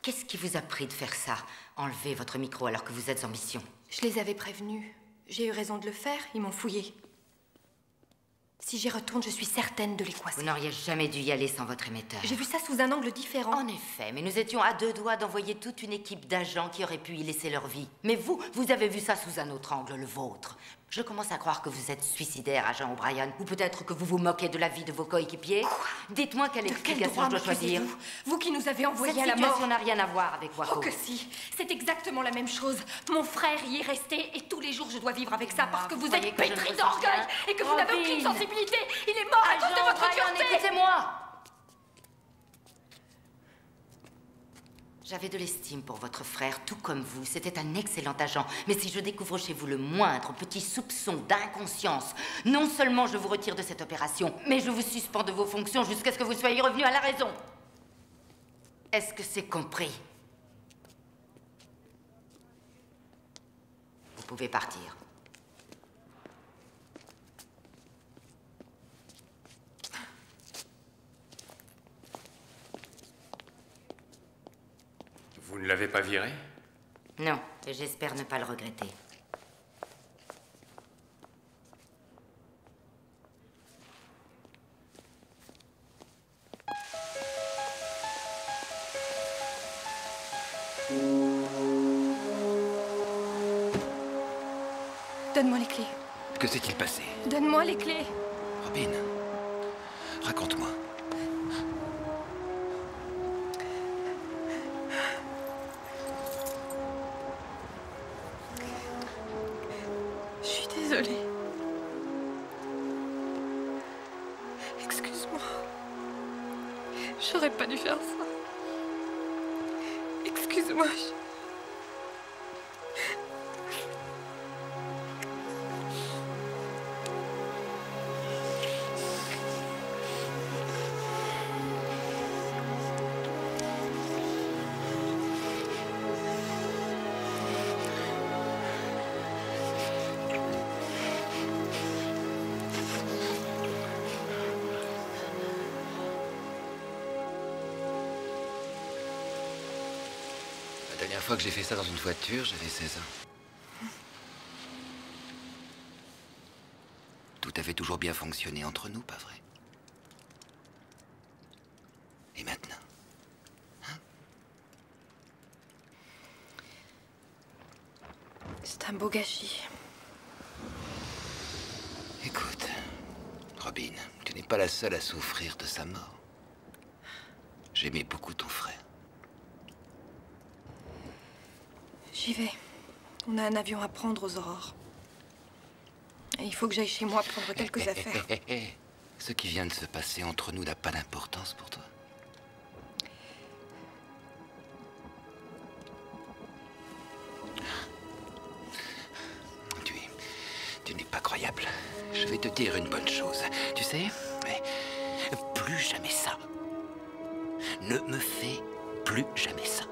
qu'est-ce qui vous a pris de faire ça? Enlever votre micro alors que vous êtes en mission. Je les avais prévenus. J'ai eu raison de le faire, ils m'ont fouillé. Si j'y retourne, je suis certaine de l'équation. Vous n'auriez jamais dû y aller sans votre émetteur. J'ai vu ça sous un angle différent. En effet, mais nous étions à 2 doigts d'envoyer toute une équipe d'agents qui auraient pu y laisser leur vie. Mais vous avez vu ça sous un autre angle, le vôtre. Je commence à croire que vous êtes suicidaire, agent O'Brien. Ou peut-être que vous vous moquez de la vie de vos coéquipiers. Dites-moi quelle explication je dois choisir. Vous qui nous avez envoyés à la mort. Cette situation n'a rien à voir avec Waco. Oh que si, c'est exactement la même chose. Mon frère y est resté et tous les jours je dois vivre avec ça parce que vous êtes pétri d'orgueil et que vous n'avez aucune sensibilité. Il est mort à cause de votre dureté. Écoutez-moi. J'avais de l'estime pour votre frère, tout comme vous. C'était un excellent agent. Mais si je découvre chez vous le moindre petit soupçon d'inconscience, non seulement je vous retire de cette opération, mais je vous suspends de vos fonctions jusqu'à ce que vous soyez revenu à la raison. Est-ce que c'est compris? Vous pouvez partir. Vous ne l'avez pas viré? Non, et j'espère ne pas le regretter. Donne-moi les clés. Que s'est-il passé? Donne-moi les clés. Robin, raconte-moi. Je suis désolée. Excuse-moi. J'aurais pas dû faire ça. Excuse-moi. La dernière fois que j'ai fait ça dans une voiture, j'avais 16 ans. Tout avait toujours bien fonctionné entre nous, pas vrai? Et maintenant? C'est un beau gâchis. Écoute, Robin, tu n'es pas la seule à souffrir de sa mort. J'aimais beaucoup ton frère. J'y vais. On a un avion à prendre aux aurores. Et il faut que j'aille chez moi prendre quelques affaires. Ce qui vient de se passer entre nous n'a pas d'importance pour toi. Tu n'es pas croyable. Je vais te dire une bonne chose. Tu sais, plus jamais ça. Ne me fais plus jamais ça.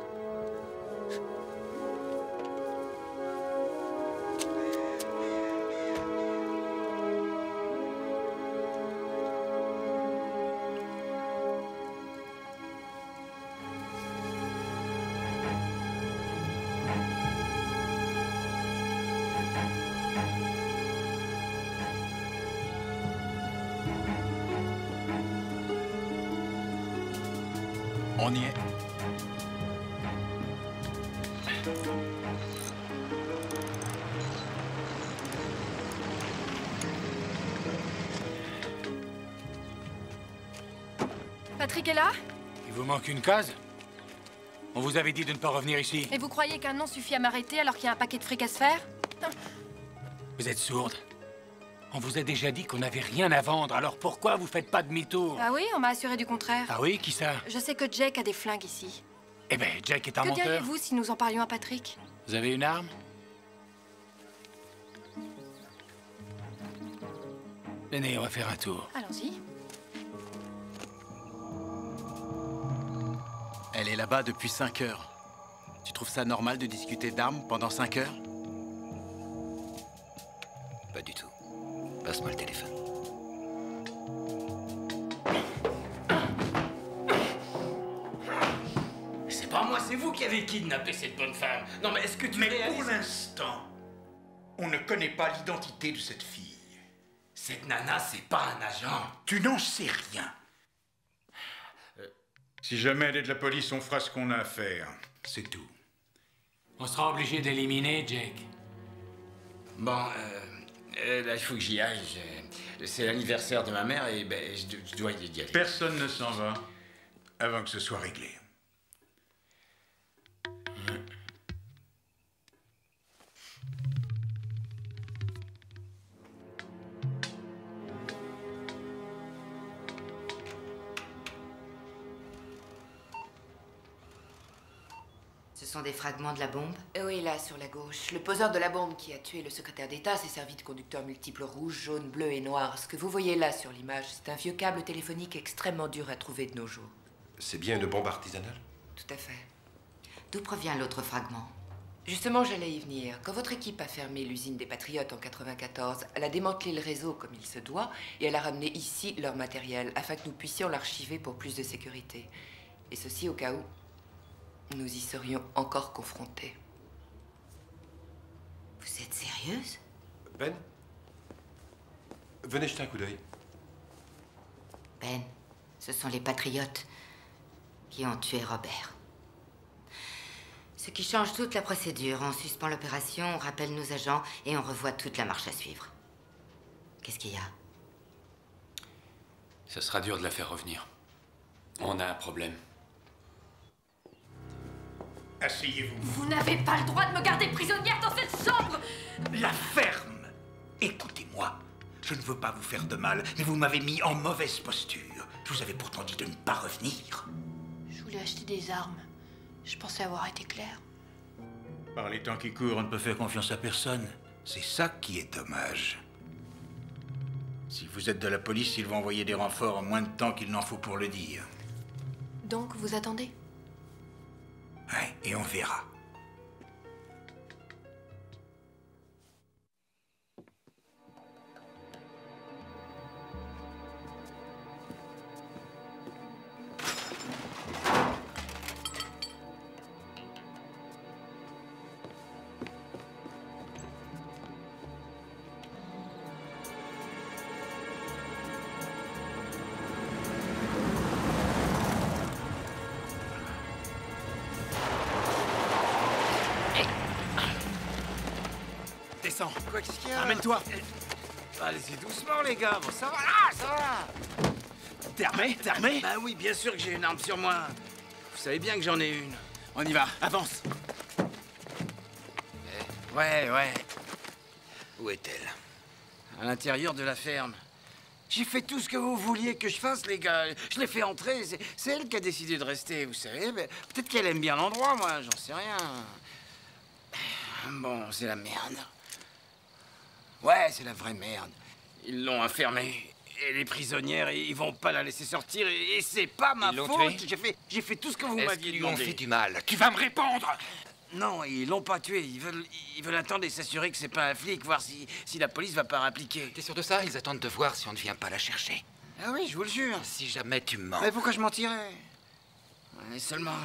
On y est. Patrick est là? Il vous manque une case? On vous avait dit de ne pas revenir ici. Et vous croyez qu'un nom suffit à m'arrêter alors qu'il y a un paquet de fric à se faire? Vous êtes sourde. On vous a déjà dit qu'on n'avait rien à vendre, alors pourquoi vous faites pas demi-tour? Ah oui, on m'a assuré du contraire. Ah oui, qui ça? Je sais que Jake a des flingues ici. Eh ben, Jack est un menteur. Que diriez-vous si nous en parlions à Patrick? Vous avez une arme? Venez, on va faire un tour. Allons-y. Elle est là-bas depuis 5 heures. Tu trouves ça normal de discuter d'armes pendant 5 heures? Pas du tout. Passe-moi le téléphone. C'est pas moi, c'est vous qui avez kidnappé cette bonne femme. Non, mais est-ce que tu Mais réalises... pour l'instant, On ne connaît pas l'identité de cette fille. Cette nana, c'est pas un agent. Tu n'en sais rien. Si jamais elle est de la police, on fera ce qu'on a à faire. C'est tout. On sera obligé d'éliminer Jake. Bon, là, il faut que j'y aille. C'est l'anniversaire de ma mère et ben, je dois y aller. Personne ne s'en va avant que ce soit réglé. Ce sont des fragments de la bombe? Oui, là, sur la gauche. Le poseur de la bombe qui a tué le secrétaire d'État s'est servi de conducteurs multiples rouges, jaunes, bleus et noirs. Ce que vous voyez là sur l'image, c'est un vieux câble téléphonique extrêmement dur à trouver de nos jours. C'est bien une bombe artisanale? Tout à fait. D'où provient l'autre fragment? Justement, j'allais y venir. Quand votre équipe a fermé l'usine des Patriotes en 94, elle a démantelé le réseau comme il se doit et elle a ramené ici leur matériel afin que nous puissions l'archiver pour plus de sécurité. Et ceci au cas où nous y serions encore confrontés. Vous êtes sérieuse? Ben? Venez jeter un coup d'œil. Ben, ce sont les Patriotes qui ont tué Robert. Ce qui change toute la procédure. On suspend l'opération, on rappelle nos agents et on revoit toute la marche à suivre. Qu'est-ce qu'il y a? Ça sera dur de la faire revenir. On a un problème. Asseyez-vous. Vous n'avez pas le droit de me garder prisonnière dans cette chambre! La ferme! Écoutez-moi, je ne veux pas vous faire de mal, mais vous m'avez mis en mauvaise posture. Je vous avais pourtant dit de ne pas revenir. Je voulais acheter des armes. Je pensais avoir été claire. Par les temps qui courent, on ne peut faire confiance à personne. C'est ça qui est dommage. Si vous êtes de la police, ils vont envoyer des renforts en moins de temps qu'il n'en faut pour le dire. Donc, vous attendez? Ouais, et on verra. Descends. Quoi, qu'est-ce qu'il y a? Amène-toi. Allez-y doucement, les gars. Bon, ça va. Ah, ça va. T'es armé? T'es armé? Bah oui, bien sûr que j'ai une arme sur moi. Vous savez bien que j'en ai une. On y va. Avance. Ouais. Où est-elle? À l'intérieur de la ferme. J'ai fait tout ce que vous vouliez que je fasse, les gars. Je l'ai fait entrer. C'est elle qui a décidé de rester, vous savez. Peut-être qu'elle aime bien l'endroit, moi. J'en sais rien. Bon, c'est la merde. Ouais, c'est la vraie merde. Ils l'ont enfermée. Et les prisonnières, ils vont pas la laisser sortir. Et c'est pas ma faute. J'ai fait tout ce que vous m'aviez demandé. Est-ce qu'ils lui ont fait du mal? Tu vas me répondre! Non, ils l'ont pas tué. Ils veulent attendre et s'assurer que c'est pas un flic, voir si la police va pas rappliquer. T'es sûr de ça? Ils attendent de voir si on ne vient pas la chercher. Ah oui, je vous le jure. Si jamais tu mens. Mais pourquoi je mentirais? Ouais, seulement,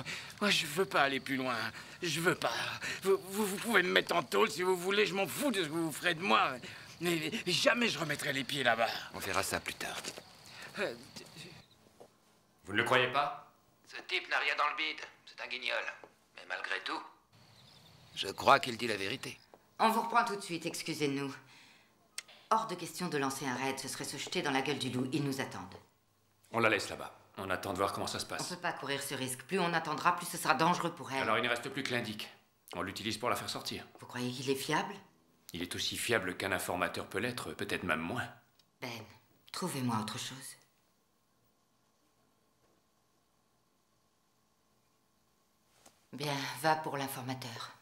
moi je veux pas aller plus loin. Je veux pas. Vous pouvez me mettre en tôle si vous voulez, je m'en fous de ce que vous ferez de moi. Mais jamais je remettrai les pieds là-bas. On verra ça plus tard. Vous ne le croyez pas? Ce type n'a rien dans le bide. C'est un guignol. Mais malgré tout, je crois qu'il dit la vérité. On vous reprend tout de suite, excusez-nous. Hors de question de lancer un raid, ce serait se jeter dans la gueule du loup. Ils nous attendent. On la laisse là-bas. On attend de voir comment ça se On passe. peut pas courir ce risque. Plus on attendra, plus ce sera dangereux pour elle. Alors il ne reste plus que l'indique. On l'utilise pour la faire sortir. Vous croyez qu'il est fiable? Il est aussi fiable qu'un informateur peut l'être, peut-être même moins. Ben, trouvez-moi autre chose. Bien, va pour l'informateur.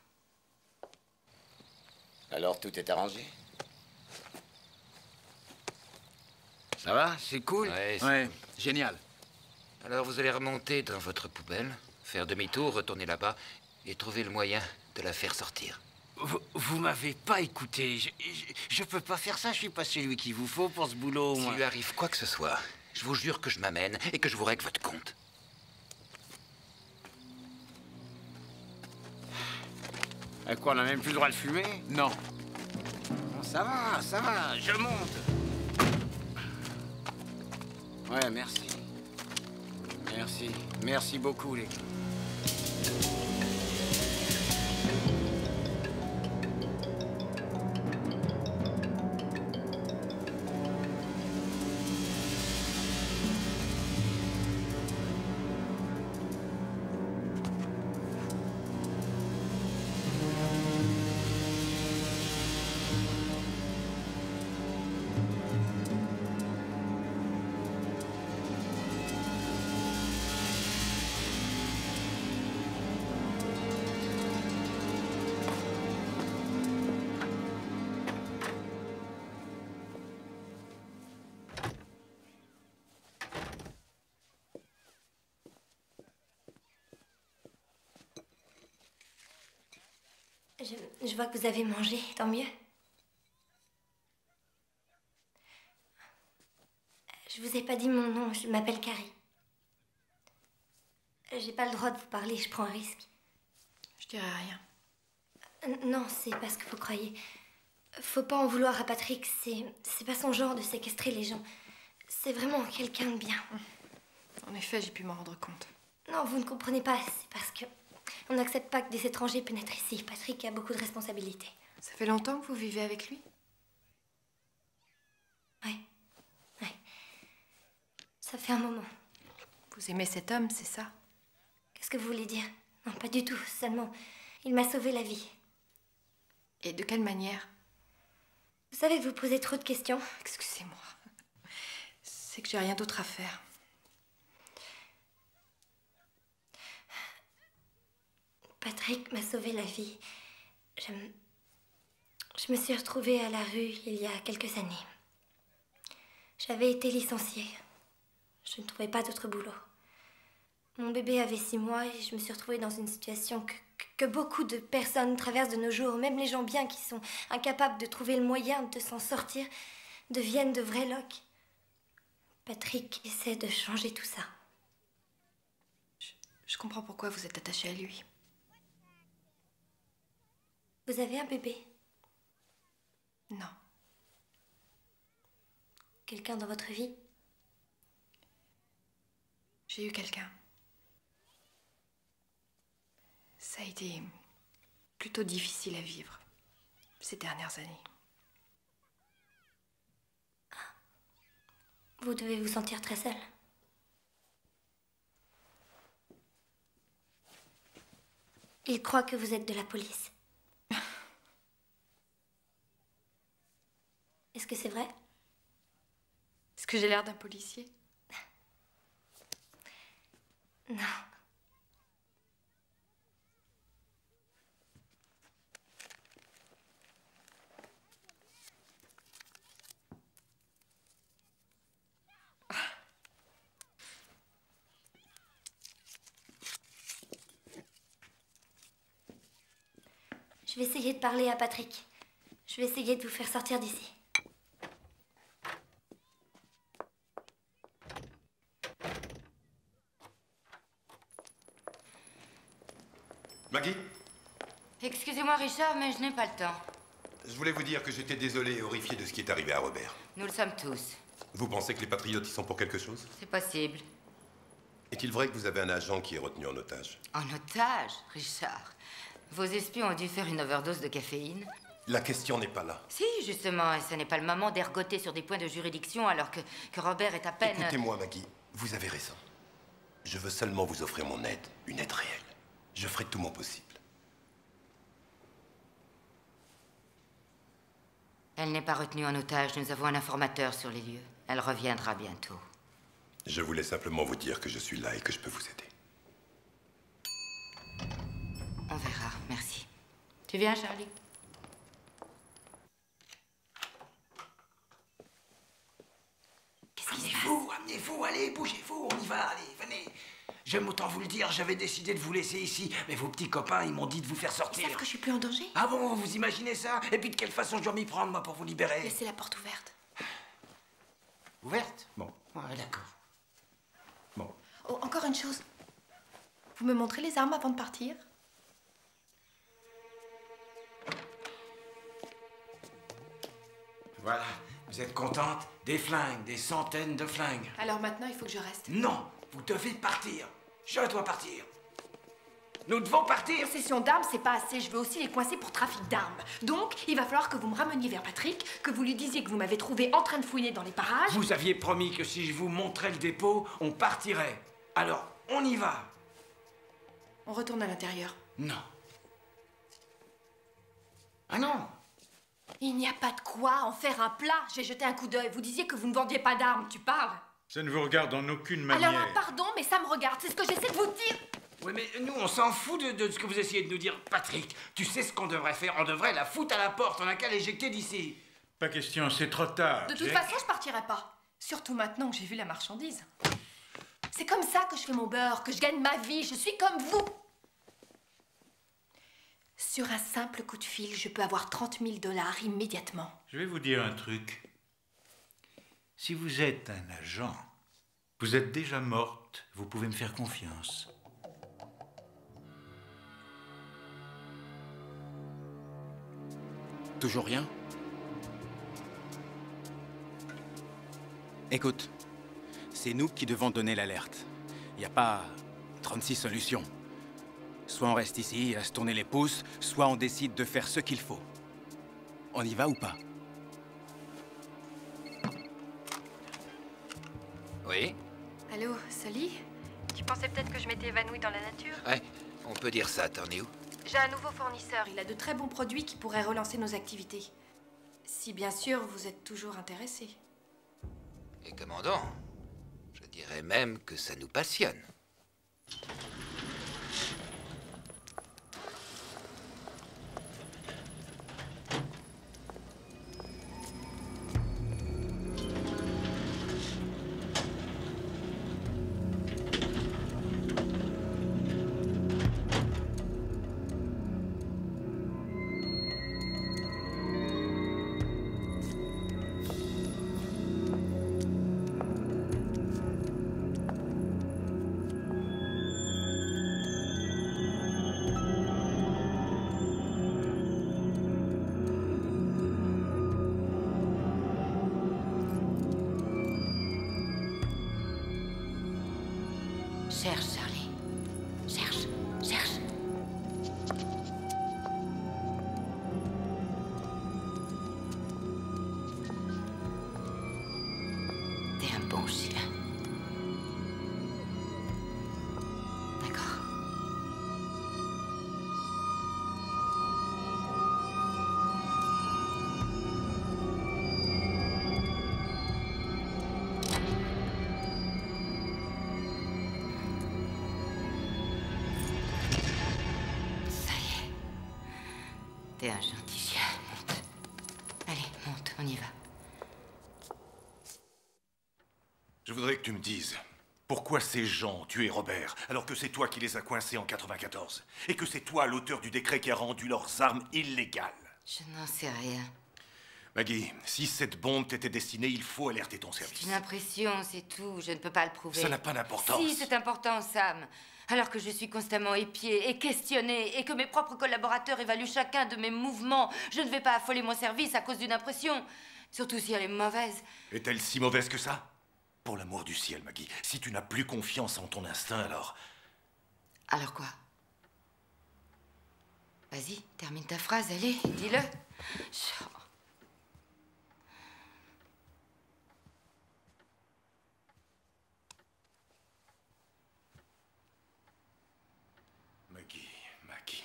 Alors tout est arrangé? Ça va? C'est cool? Ouais, génial. Alors vous allez remonter dans votre poubelle, faire demi-tour, retourner là-bas et trouver le moyen de la faire sortir. Vous m'avez pas écouté. Je peux pas faire ça. Je suis pas celui qu'il vous faut pour ce boulot, moi. S'il lui arrive quoi que ce soit, je vous jure que je m'amène et que je vous règle votre compte. À quoi, on n'a même plus le droit de fumer? Non. ça va, je monte. Ouais, merci. Merci beaucoup, les gars. Je vois que vous avez mangé, tant mieux. Je vous ai pas dit mon nom, je m'appelle Carrie. J'ai pas le droit de vous parler, je prends un risque. Je dirai rien. Non, c'est pas ce que vous croyez. Faut pas en vouloir à Patrick, c'est pas son genre de séquestrer les gens. C'est vraiment quelqu'un de bien. En effet, j'ai pu m'en rendre compte. Non, vous ne comprenez pas, c'est parce que on n'accepte pas que des étrangers pénètrent ici. Patrick a beaucoup de responsabilités. Ça fait longtemps que vous vivez avec lui? Oui. Ça fait un moment. Vous aimez cet homme, c'est ça? Qu'est-ce que vous voulez dire? Non, pas du tout. Seulement, il m'a sauvé la vie. Et de quelle manière? Vous savez que vous posez trop de questions. Excusez-moi. C'est que j'ai rien d'autre à faire. Patrick m'a sauvé la vie. Je me suis retrouvée à la rue il y a quelques années. J'avais été licenciée. Je ne trouvais pas d'autre boulot. Mon bébé avait 6 mois et je me suis retrouvée dans une situation que beaucoup de personnes traversent de nos jours. Même les gens bien qui sont incapables de trouver le moyen de s'en sortir deviennent de vrais loques. Patrick essaie de changer tout ça. Je comprends pourquoi vous êtes attachée à lui. Vous avez un bébé? Non. Quelqu'un dans votre vie? J'ai eu quelqu'un. Ça a été plutôt difficile à vivre ces dernières années. Vous devez vous sentir très seule. Il croit que vous êtes de la police. Est-ce que c'est vrai? Est-ce que j'ai l'air d'un policier? Non. Je vais essayer de parler à Patrick. Je vais essayer de vous faire sortir d'ici. Maggie? Excusez-moi, Richard, mais je n'ai pas le temps. Je voulais vous dire que j'étais désolé et horrifié de ce qui est arrivé à Robert. Nous le sommes tous. Vous pensez que les Patriotes y sont pour quelque chose? C'est possible. Est-il vrai que vous avez un agent qui est retenu en otage? En otage, Richard? Vos espions ont dû faire une overdose de caféine? La question n'est pas là. Si, justement, et ce n'est pas le moment d'ergoter sur des points de juridiction alors que Robert est à peine... Écoutez-moi, Maggie, vous avez raison. Je veux seulement vous offrir mon aide, une aide réelle. Je ferai tout mon possible. Elle n'est pas retenue en otage. Nous avons un informateur sur les lieux. Elle reviendra bientôt. Je voulais simplement vous dire que je suis là et que je peux vous aider. On verra, merci. Tu viens, Charlie? Amenez-vous, allez, bougez-vous, on y va, allez, venez. J'aime autant vous le dire, j'avais décidé de vous laisser ici, mais vos petits copains, ils m'ont dit de vous faire sortir. Ils savent que je suis plus en danger? Ah bon, vous imaginez ça? Et puis de quelle façon je dois m'y prendre, moi, pour vous libérer? Laissez la porte ouverte. Ouverte? Bon. Ouais, d'accord. Bon. Oh, encore une chose. Vous me montrez les armes avant de partir? Voilà. Vous êtes contente? Des flingues, des centaines de flingues. Alors maintenant, il faut que je reste. Non, vous devez partir. Je dois partir. Nous devons partir. Possession d'armes, c'est pas assez. Je veux aussi les coincer pour trafic d'armes. Donc, il va falloir que vous me rameniez vers Patrick, que vous lui disiez que vous m'avez trouvé en train de fouiner dans les parages. Vous aviez promis que si je vous montrais le dépôt, on partirait. Alors, on y va. On retourne à l'intérieur. Non. Ah non. Il n'y a pas de quoi en faire un plat. J'ai jeté un coup d'œil. Vous disiez que vous ne vendiez pas d'armes. Tu parles? Ça ne vous regarde en aucune manière. Alors, pardon, mais ça me regarde. C'est ce que j'essaie de vous dire. Oui, mais nous, on s'en fout de ce que vous essayez de nous dire. Patrick, tu sais ce qu'on devrait faire? On devrait la foutre à la porte. On n'a qu'à l'éjecter d'ici. Pas question, c'est trop tard. De toute façon, je partirai pas. Surtout maintenant que j'ai vu la marchandise. C'est comme ça que je fais mon beurre, que je gagne ma vie. Je suis comme vous. Sur un simple coup de fil, je peux avoir 30 000 $ immédiatement. Je vais vous dire un truc. Si vous êtes un agent, vous êtes déjà morte, vous pouvez me faire confiance. Toujours rien? Écoute, c'est nous qui devons donner l'alerte. Il n'y a pas 36 solutions. Soit on reste ici à se tourner les pouces, soit on décide de faire ce qu'il faut. On y va ou pas? Oui? Allô, Sully? Tu pensais peut-être que je m'étais évanouie dans la nature? Ouais, on peut dire ça. T'en es où? J'ai un nouveau fournisseur. Il a de très bons produits qui pourraient relancer nos activités. Si bien sûr vous êtes toujours intéressé. Et commandant, je dirais même que ça nous passionne. Cherche, Charlie. Cherche, cherche. T'es un bon chien. D'accord. T'es un gentil chien. Monte. Allez, monte, on y va. Je voudrais que tu me dises pourquoi ces gens ont tué Robert alors que c'est toi qui les as coincés en 94 et que c'est toi l'auteur du décret qui a rendu leurs armes illégales. Je n'en sais rien. Maggie, si cette bombe t'était destinée, il faut alerter ton service. C'est une impression, c'est tout. Je ne peux pas le prouver. Ça n'a pas d'importance. Si, c'est important, Sam. Alors que je suis constamment épiée et questionnée et que mes propres collaborateurs évaluent chacun de mes mouvements, je ne vais pas affoler mon service à cause d'une impression. Surtout si elle est mauvaise. Est-elle si mauvaise que ça? Pour l'amour du ciel, Maggie, si tu n'as plus confiance en ton instinct, alors... Alors quoi? Vas-y, termine ta phrase, allez, dis-le.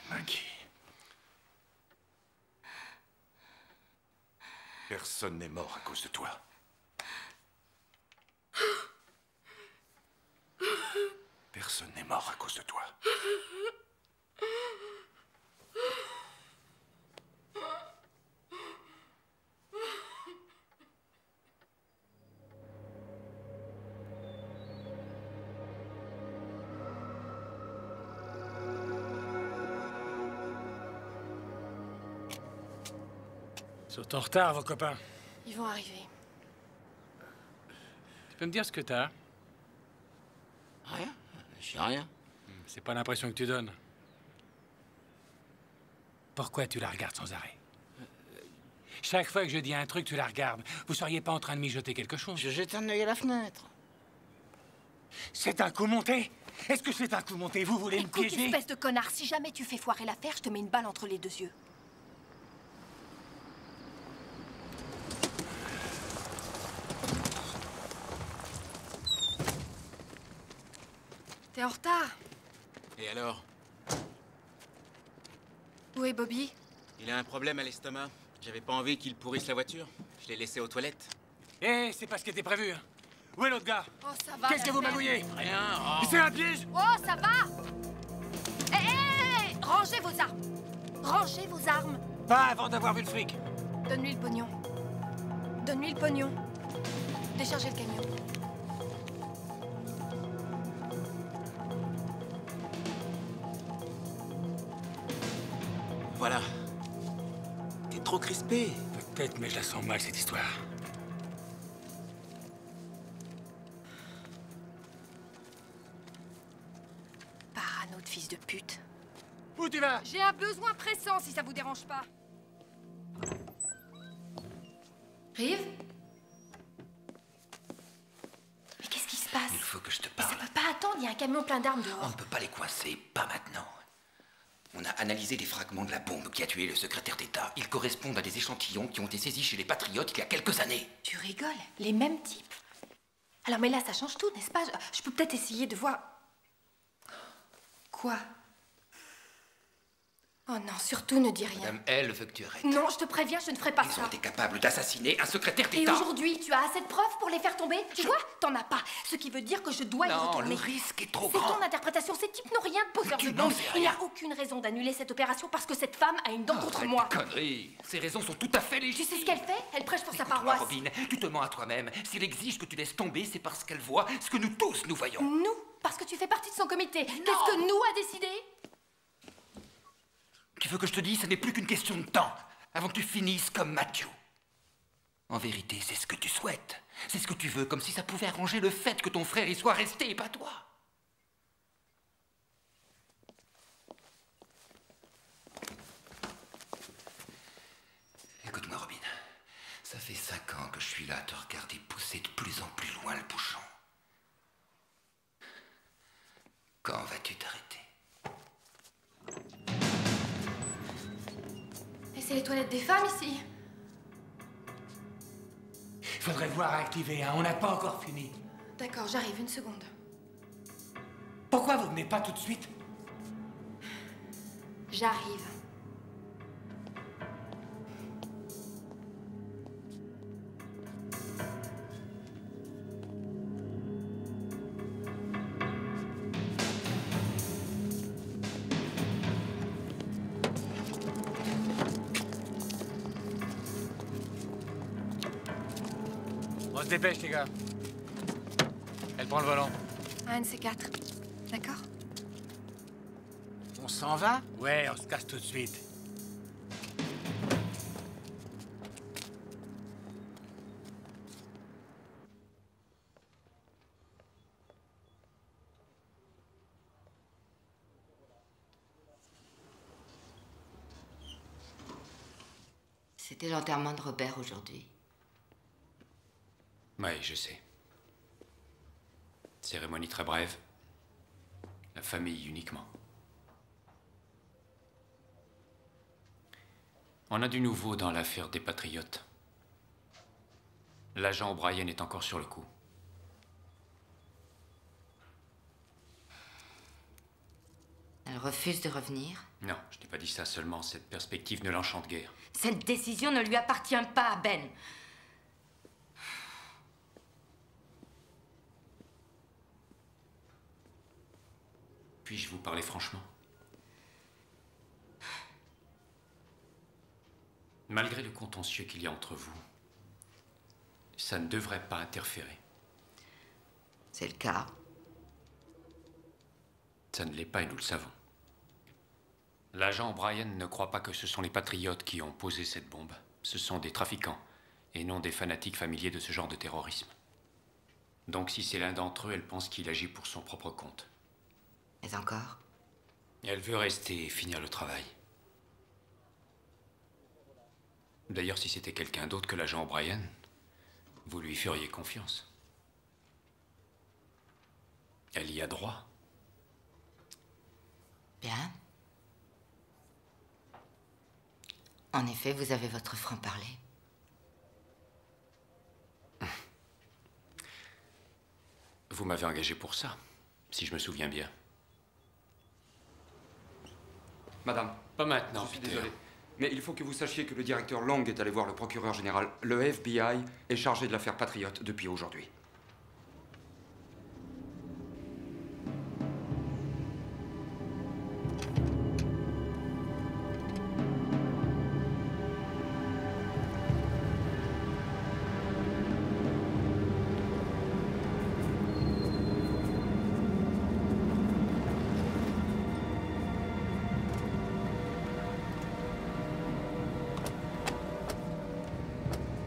Maggie. Personne n'est mort à cause de toi. Personne n'est mort à cause de toi. Ils sont en retard, vos copains. Ils vont arriver. Tu peux me dire ce que t'as? Rien. J'ai rien. C'est pas l'impression que tu donnes. Pourquoi tu la regardes sans arrêt? Chaque fois que je dis un truc, tu la regardes. Vous seriez pas en train de mijoter quelque chose? Je jette un œil à la fenêtre. C'est un coup monté? Est-ce que c'est un coup monté? Vous voulez me piéger? Espèce de connard, si jamais tu fais foirer l'affaire, je te mets une balle entre les deux yeux. T'es en retard. Et alors? Où est Bobby? Il a un problème à l'estomac. J'avais pas envie qu'il pourrisse la voiture. Je l'ai laissé aux toilettes. Eh, c'est pas ce qui était prévu. Où est l'autre gars? Oh, ça va. Qu'est-ce que vous magouillez? Rien. C'est un piège? Oh, ça va. Hé, rangez vos armes. Rangez vos armes. Pas avant d'avoir vu le fric. Donne-lui le pognon. Donne-lui le pognon. Déchargez le camion. Voilà. T'es trop crispé. Peut-être, mais je la sens mal, cette histoire. Parano de fils de pute. Où tu vas? J'ai un besoin pressant, si ça vous dérange pas. Rive? Mais qu'est-ce qui se passe? Il faut que je te Mais parle. ça peut pas attendre, il y a un camion plein d'armes dehors. On ne peut pas les coincer, pas maintenant. On a analysé les fragments de la bombe qui a tué le secrétaire d'État. Ils correspondent à des échantillons qui ont été saisis chez les Patriotes il y a quelques années. Tu rigoles? Les mêmes types? Alors, mais là, ça change tout, n'est-ce pas? Je peux peut-être essayer de voir... Quoi? Oh non, surtout ne dis rien. Madame L veut que tu arrêtes. Non, je te préviens, je ne ferai pas Ils ça. ont été capables d'assassiner un secrétaire Et d'État. aujourd'hui, tu as assez de preuves pour les faire tomber? Tu vois? T'en as pas. Ce qui veut dire que je dois y Non, retourner. le risque est trop C'est grand. ton interprétation. Ces types n'ont rien de poseur Mais de tu n'en bombe. sais Il n'y a rien. aucune raison d'annuler cette opération parce que cette femme a une dent contre Arrête moi. tes conneries. Ces raisons sont tout à fait Tu légitimes. sais ce qu'elle fait? Elle prêche pour sa Écoute-moi, paroisse. Robin, tu te mens à toi-même. S'il exige que tu laisses tomber, c'est parce qu'elle voit ce que nous tous nous voyons. Nous? Parce que tu fais partie de son comité. Qu'est-ce que nous a décidé? Tu veux que je te dise, ce n'est plus qu'une question de temps avant que tu finisses comme Matthew. En vérité, c'est ce que tu souhaites. C'est ce que tu veux, comme si ça pouvait arranger le fait que ton frère y soit resté et pas toi. Écoute-moi, Robin. Ça fait 5 ans que je suis là à te regarder pousser de plus en plus loin le bouchon. Quand vas-tu t'arrêter? Et c'est les toilettes des femmes ici. Faudrait voir activer, hein. On n'a pas encore fini. D'accord, j'arrive, une seconde. Pourquoi vous venez pas tout de suite? J'arrive. On se dépêche, les gars. Elle prend le volant. Un de ces quatre. D'accord? On s'en va? Ouais, on se casse tout de suite. C'était l'enterrement de Robert aujourd'hui. Oui, je sais. Cérémonie très brève. La famille uniquement. On a du nouveau dans l'affaire des Patriotes. L'agent O'Brien est encore sur le coup. Elle refuse de revenir. Non, je n'ai pas dit ça seulement. Cette perspective ne l'enchante guère. Cette décision ne lui appartient pas, Ben. Puis-je vous parler franchement? Malgré le contentieux qu'il y a entre vous, ça ne devrait pas interférer. C'est le cas. Ça ne l'est pas et nous le savons. L'agent O'Brien ne croit pas que ce sont les Patriotes qui ont posé cette bombe. Ce sont des trafiquants et non des fanatiques familiers de ce genre de terrorisme. Donc si c'est l'un d'entre eux, elle pense qu'il agit pour son propre compte. Mais encore? Elle veut rester et finir le travail. D'ailleurs, si c'était quelqu'un d'autre que l'agent O'Brien, vous lui feriez confiance. Elle y a droit. Bien. En effet, vous avez votre franc-parler. Vous m'avez engagé pour ça, si je me souviens bien. Madame. Pas maintenant, Je suis Peter. désolé. Mais il faut que vous sachiez que le directeur Long est allé voir le procureur général. Le FBI est chargé de l'affaire Patriot depuis aujourd'hui.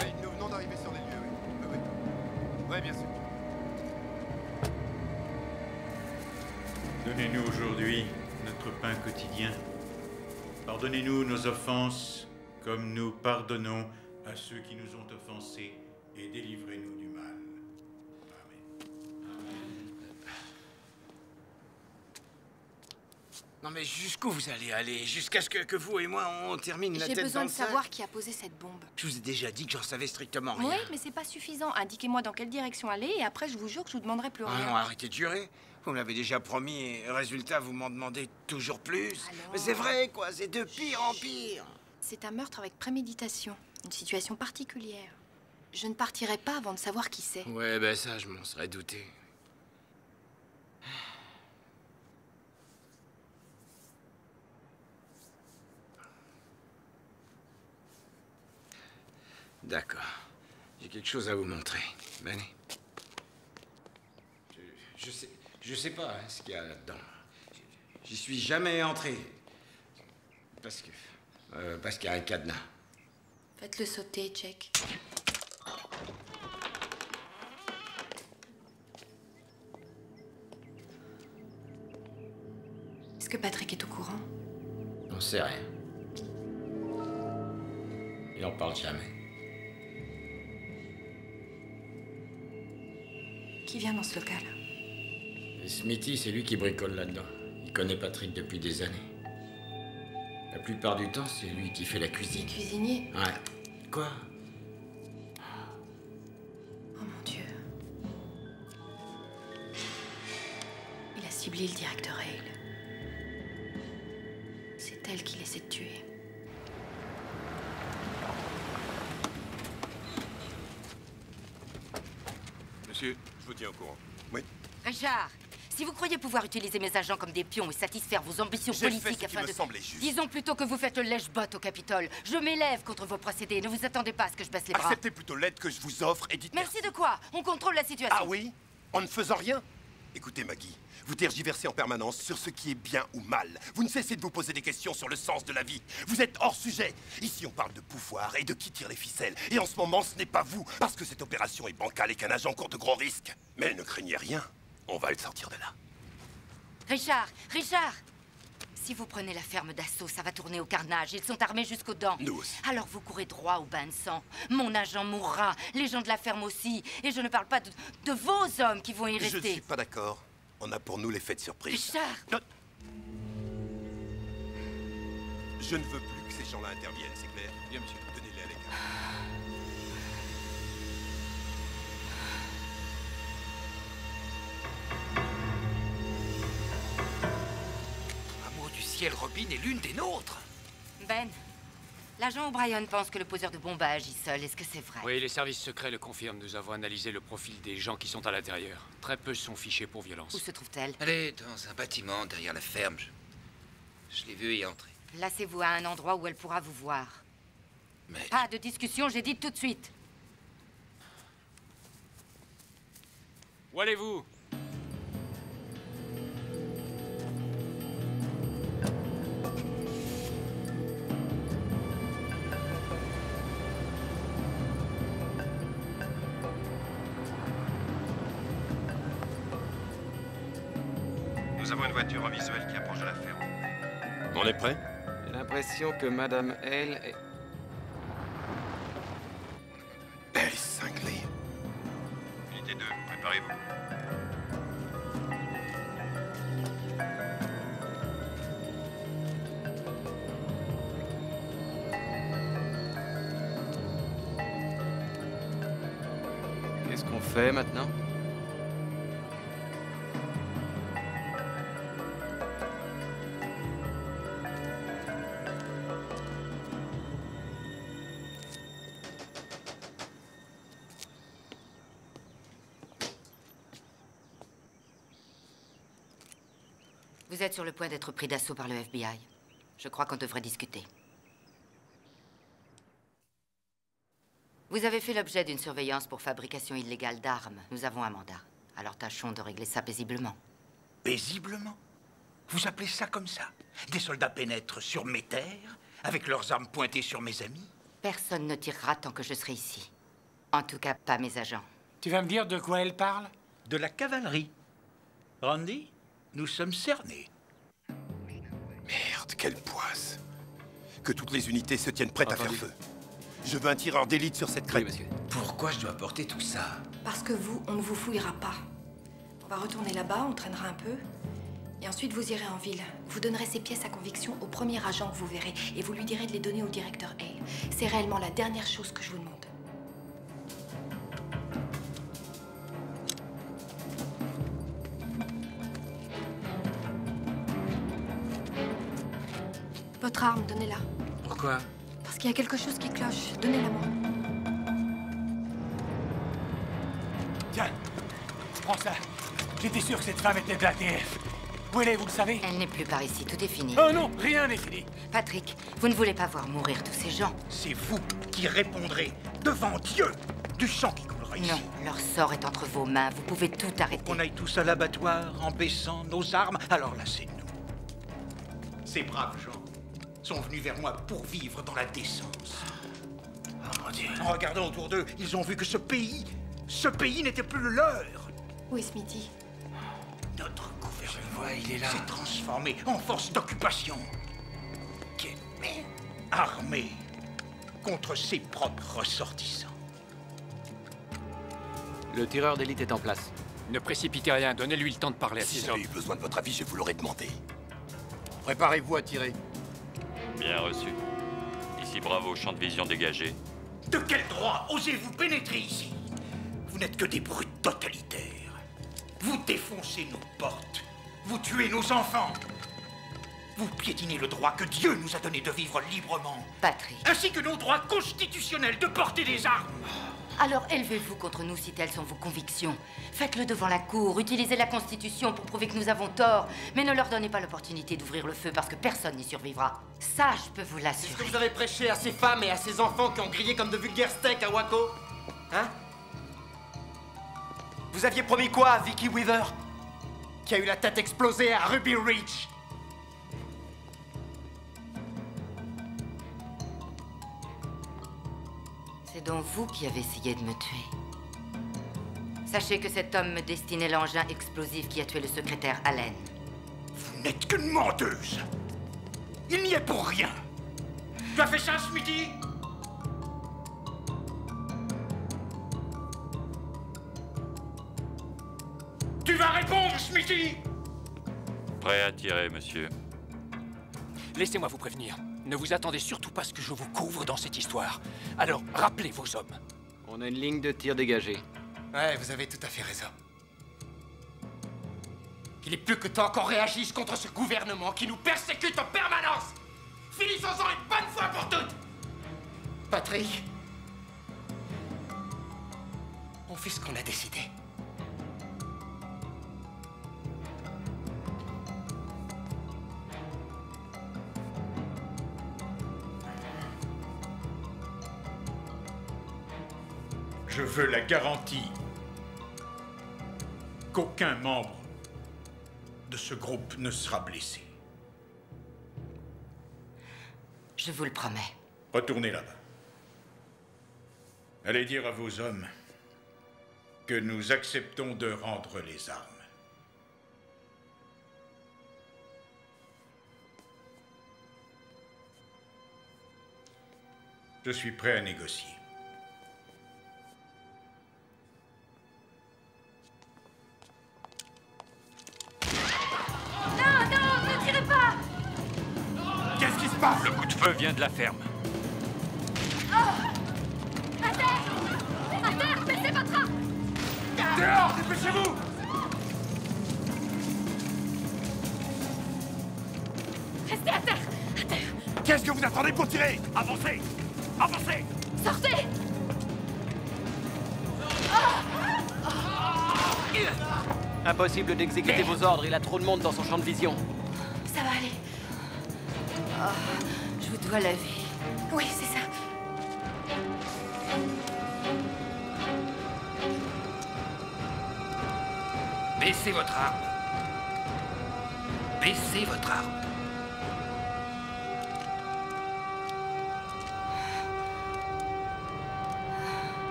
Oui, nous venons d'arriver sur les lieux, oui. Oui, bien sûr. Donnez-nous aujourd'hui notre pain quotidien. Pardonnez-nous nos offenses, comme nous pardonnons à ceux qui nous ont offensés, et délivrez-nous du mal. Non mais jusqu'où vous allez aller? Jusqu'à ce que vous et moi, on termine la tête dans le sac? J'ai besoin de savoir qui a posé cette bombe. Je vous ai déjà dit que j'en savais strictement rien. Oui, mais c'est pas suffisant. Indiquez-moi dans quelle direction aller et après, je vous jure que je vous demanderai plus Ah rien. non, arrêtez de jurer. Vous me l'avez déjà promis et résultat, vous m'en demandez toujours plus. Mais c'est vrai, quoi, c'est de pire en pire. C'est un meurtre avec préméditation. Une situation particulière. Je ne partirai pas avant de savoir qui c'est. Ouais, ben ça, je m'en serais douté. D'accord. J'ai quelque chose à vous montrer. Venez. Je sais pas hein, ce qu'il y a là-dedans. J'y suis jamais entré. Parce qu'il y a un cadenas. Faites-le sauter, Jack. Est-ce que Patrick est au courant? On sait rien. Il en parle jamais. Qui vient dans ce local? Et Smithy, c'est lui qui bricole là-dedans. Il connaît Patrick depuis des années. La plupart du temps, c'est lui qui fait la cuisine. Cuisinier? Ouais. Quoi? Oh mon Dieu. Il a ciblé le directeur Hale. C'est elle qui l'essaie de tuer. Monsieur, je vous tiens au courant. Oui. Richard, si vous croyez pouvoir utiliser mes agents comme des pions et satisfaire vos ambitions J'ai fait politiques ce qui afin me de... semblait juste. Disons plutôt que vous faites le lèche-botte au Capitole. Je m'élève contre vos procédés. Ne vous attendez pas à ce que je baisse les bras. Acceptez plutôt l'aide que je vous offre et dites Merci de quoi? On contrôle la situation. Ah oui? En ne faisant rien? Écoutez, Maggie, vous tergiversez en permanence sur ce qui est bien ou mal. Vous ne cessez de vous poser des questions sur le sens de la vie. Vous êtes hors sujet. Ici, on parle de pouvoir et de qui tire les ficelles. Et en ce moment, ce n'est pas vous, parce que cette opération est bancale et qu'un agent court de gros risques. Mais ne craignez rien, on va le sortir de là. Richard, Richard! Si vous prenez la ferme d'assaut, ça va tourner au carnage. Ils sont armés jusqu'aux dents. Nous aussi. Alors vous courez droit au bain de sang. Mon agent mourra, les gens de la ferme aussi. Et je ne parle pas de vos hommes qui vont y Je rester. ne suis pas d'accord. On a pour nous l'effet de surprise. Richard! Je ne veux plus que ces gens-là interviennent, c'est clair? Bien, monsieur. Tenez-les à l'écart. Amour du ciel, Robin est l'une des nôtres. Ben, l'agent O'Brien pense que le poseur de bombe a agi seul. Est-ce que c'est vrai? Oui, les services secrets le confirment. Nous avons analysé le profil des gens qui sont à l'intérieur. Très peu sont fichés pour violence. Où se trouve-t-elle? Elle est dans un bâtiment derrière la ferme. Je l'ai vue y entrer. Placez-vous à un endroit où elle pourra vous voir. Mais... Pas de discussion, j'ai dit tout de suite. Où allez-vous? Nous avons une voiture en visuel qui approche de la ferme. On est prêt? J'ai l'impression que Madame Hale est... Elle est cinglée. Unité 2, préparez-vous. Qu'est-ce qu'on fait maintenant? Vous êtes sur le point d'être pris d'assaut par le FBI. Je crois qu'on devrait discuter. Vous avez fait l'objet d'une surveillance pour fabrication illégale d'armes. Nous avons un mandat. Alors tâchons de régler ça paisiblement. Paisiblement? Vous appelez ça comme ça? Des soldats pénètrent sur mes terres, avec leurs armes pointées sur mes amis? Personne ne tirera tant que je serai ici. En tout cas, pas mes agents. Tu vas me dire de quoi elle parle? De la cavalerie. Randy, nous sommes cernés. Merde, quelle poisse. Que toutes les unités se tiennent prêtes à faire feu. Je veux un tireur d'élite sur cette crête. Pourquoi je dois porter tout ça? Parce que vous, on ne vous fouillera pas. On va retourner là-bas, on traînera un peu. Et ensuite, vous irez en ville. Vous donnerez ces pièces à conviction au premier agent que vous verrez. Et vous lui direz de les donner au directeur Hale. C'est réellement la dernière chose que je vous demande. Votre arme, donnez-la. Pourquoi? Parce qu'il y a quelque chose qui cloche. Donnez-la-moi. Tiens, prends ça. J'étais sûr que cette femme était de l'ATF. Où elle est, vous le savez? Elle n'est plus par ici, tout est fini. Oh non, rien n'est fini. Patrick, vous ne voulez pas voir mourir tous ces gens? C'est vous qui répondrez devant Dieu du sang qui coulera ici. Non, leur sort est entre vos mains. Vous pouvez tout arrêter. On aille tous à l'abattoir en baissant nos armes. Alors là, c'est nous. Ces braves gens sont venus vers moi pour vivre dans la décence. Oh mon Dieu. En regardant autour d'eux, ils ont vu que ce pays n'était plus le leur. Où est Smithy? Notre gouvernement s'est transformé en force d'occupation. Armé contre ses propres ressortissants. Le tireur d'élite est en place. Ne précipitez rien, donnez-lui le temps de parler à Si ses j'avais hommes. eu besoin de votre avis, je vous l'aurais demandé. Préparez-vous à tirer. Bien reçu. Ici Bravo, champ de vision dégagé. De quel droit osez-vous pénétrer ici? Vous n'êtes que des brutes totalitaires. Vous défoncez nos portes. Vous tuez nos enfants. Vous piétinez le droit que Dieu nous a donné de vivre librement. Patrick. Ainsi que nos droits constitutionnels de porter des armes. Alors élevez-vous contre nous si telles sont vos convictions. Faites-le devant la cour, utilisez la Constitution pour prouver que nous avons tort. Mais ne leur donnez pas l'opportunité d'ouvrir le feu parce que personne n'y survivra. Ça, je peux vous C'est ce l'assurer. que vous avez prêché à ces femmes et à ces enfants qui ont grillé comme de vulgaires steaks à Waco? Hein? Vous aviez promis quoi à Vicky Weaver? Qui a eu la tête explosée à Ruby Ridge? C'est donc vous qui avez essayé de me tuer. Sachez que cet homme me destinait l'engin explosif qui a tué le secrétaire Allen. Vous n'êtes qu'une menteuse. Il n'y est pour rien. Tu as fait ça, Smithy? Tu vas répondre, Smithy? Prêt à tirer, monsieur. Laissez-moi vous prévenir. Ne vous attendez surtout pas à ce que je vous couvre dans cette histoire. Alors, rappelez vos hommes. On a une ligne de tir dégagée. Ouais, vous avez tout à fait raison. Il est plus que temps qu'on réagisse contre ce gouvernement qui nous persécute en permanence. Finissons-en une bonne fois pour toutes. Patrick, on fait ce qu'on a décidé. Je veux la garantie qu'aucun membre de ce groupe ne sera blessé. Je vous le promets. Retournez là-bas. Allez dire à vos hommes que nous acceptons de rendre les armes. Je suis prêt à négocier. pas! Le coup de feu vient de la ferme. À terre! À terre! Baissez votre arme! Dehors! Dépêchez-vous! Restez à terre! À terre! Qu'est-ce que vous attendez pour tirer? Avancez! Avancez! Sortez! Impossible d'exécuter vos ordres, il a trop de monde dans son champ de vision. Ça va aller. Oh, je vous dois la vie. Oui, c'est ça. Baissez votre arme. Baissez votre arme.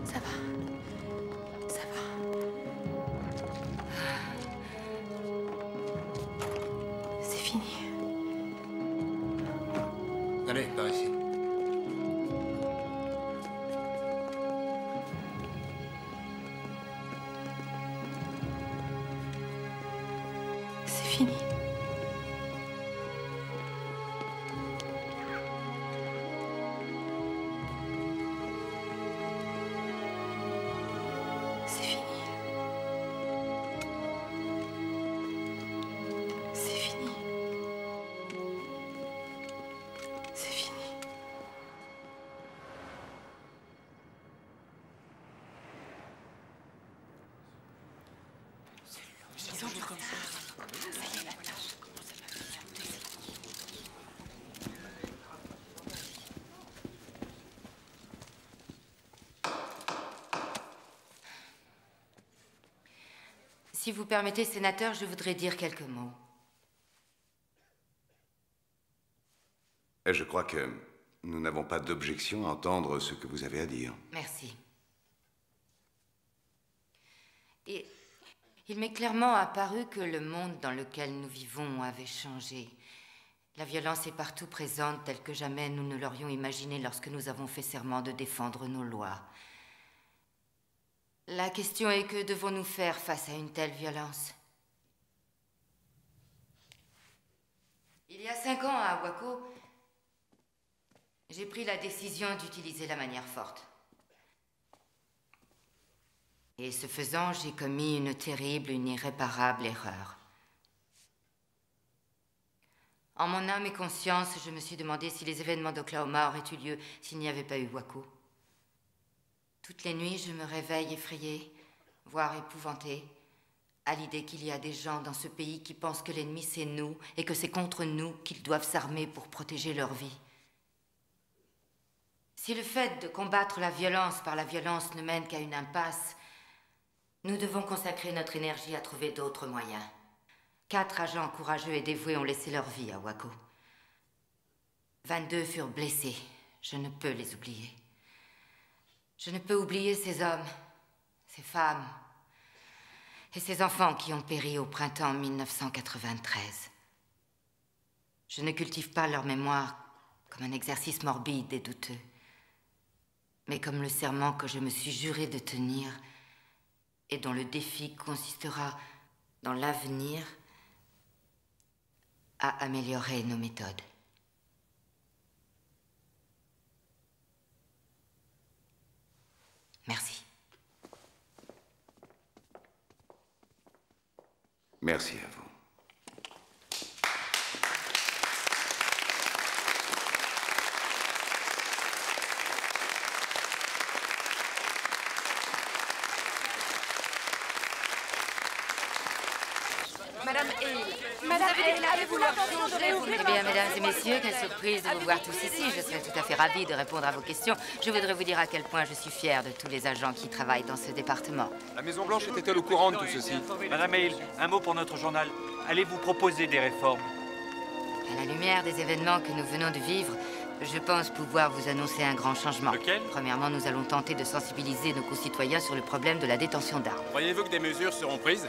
Ça va. Ça va. C'est fini. Allez, par ici. C'est fini. C'est fini. C'est fini. C'est fini. Ils ont du retard. Ça y est, maintenant. Si vous permettez, sénateur, je voudrais dire quelques mots. Je crois que nous n'avons pas d'objection à entendre ce que vous avez à dire. Merci. Et il m'est clairement apparu que le monde dans lequel nous vivons avait changé. La violence est partout présente, telle que jamais nous ne l'aurions imaginée lorsque nous avons fait serment de défendre nos lois. La question est, que devons-nous faire face à une telle violence? Il y a 5 ans, à Waco, j'ai pris la décision d'utiliser la manière forte. Et ce faisant, j'ai commis une terrible, une irréparable erreur. En mon âme et conscience, je me suis demandé si les événements d'Oklahoma auraient eu lieu s'il n'y avait pas eu Waco. Toutes les nuits, je me réveille effrayée, voire épouvantée, à l'idée qu'il y a des gens dans ce pays qui pensent que l'ennemi c'est nous et que c'est contre nous qu'ils doivent s'armer pour protéger leur vie. Si le fait de combattre la violence par la violence ne mène qu'à une impasse, nous devons consacrer notre énergie à trouver d'autres moyens. 4 agents courageux et dévoués ont laissé leur vie à Waco. 22 furent blessés. Je ne peux les oublier. Je ne peux oublier ces hommes, ces femmes et ces enfants qui ont péri au printemps 1993. Je ne cultive pas leur mémoire comme un exercice morbide et douteux, mais comme le serment que je me suis juré de tenir et dont le défi consistera, dans l'avenir, à améliorer nos méthodes. Merci. Merci à vous. Madame Hale, avez-vous l'intention de réouvrir? Eh bien, mesdames et messieurs, quelle surprise de vous voir tous ici. Je serais tout à fait ravie de répondre à vos questions. Je voudrais vous dire à quel point je suis fière de tous les agents qui travaillent dans ce département. La Maison-Blanche était-elle au courant de tout ceci? Madame Hale, un mot pour notre journal. Allez-vous proposer des réformes? À la lumière des événements que nous venons de vivre, je pense pouvoir vous annoncer un grand changement. Lequel? Premièrement, nous allons tenter de sensibiliser nos concitoyens sur le problème de la détention d'armes. Croyez-vous que des mesures seront prises?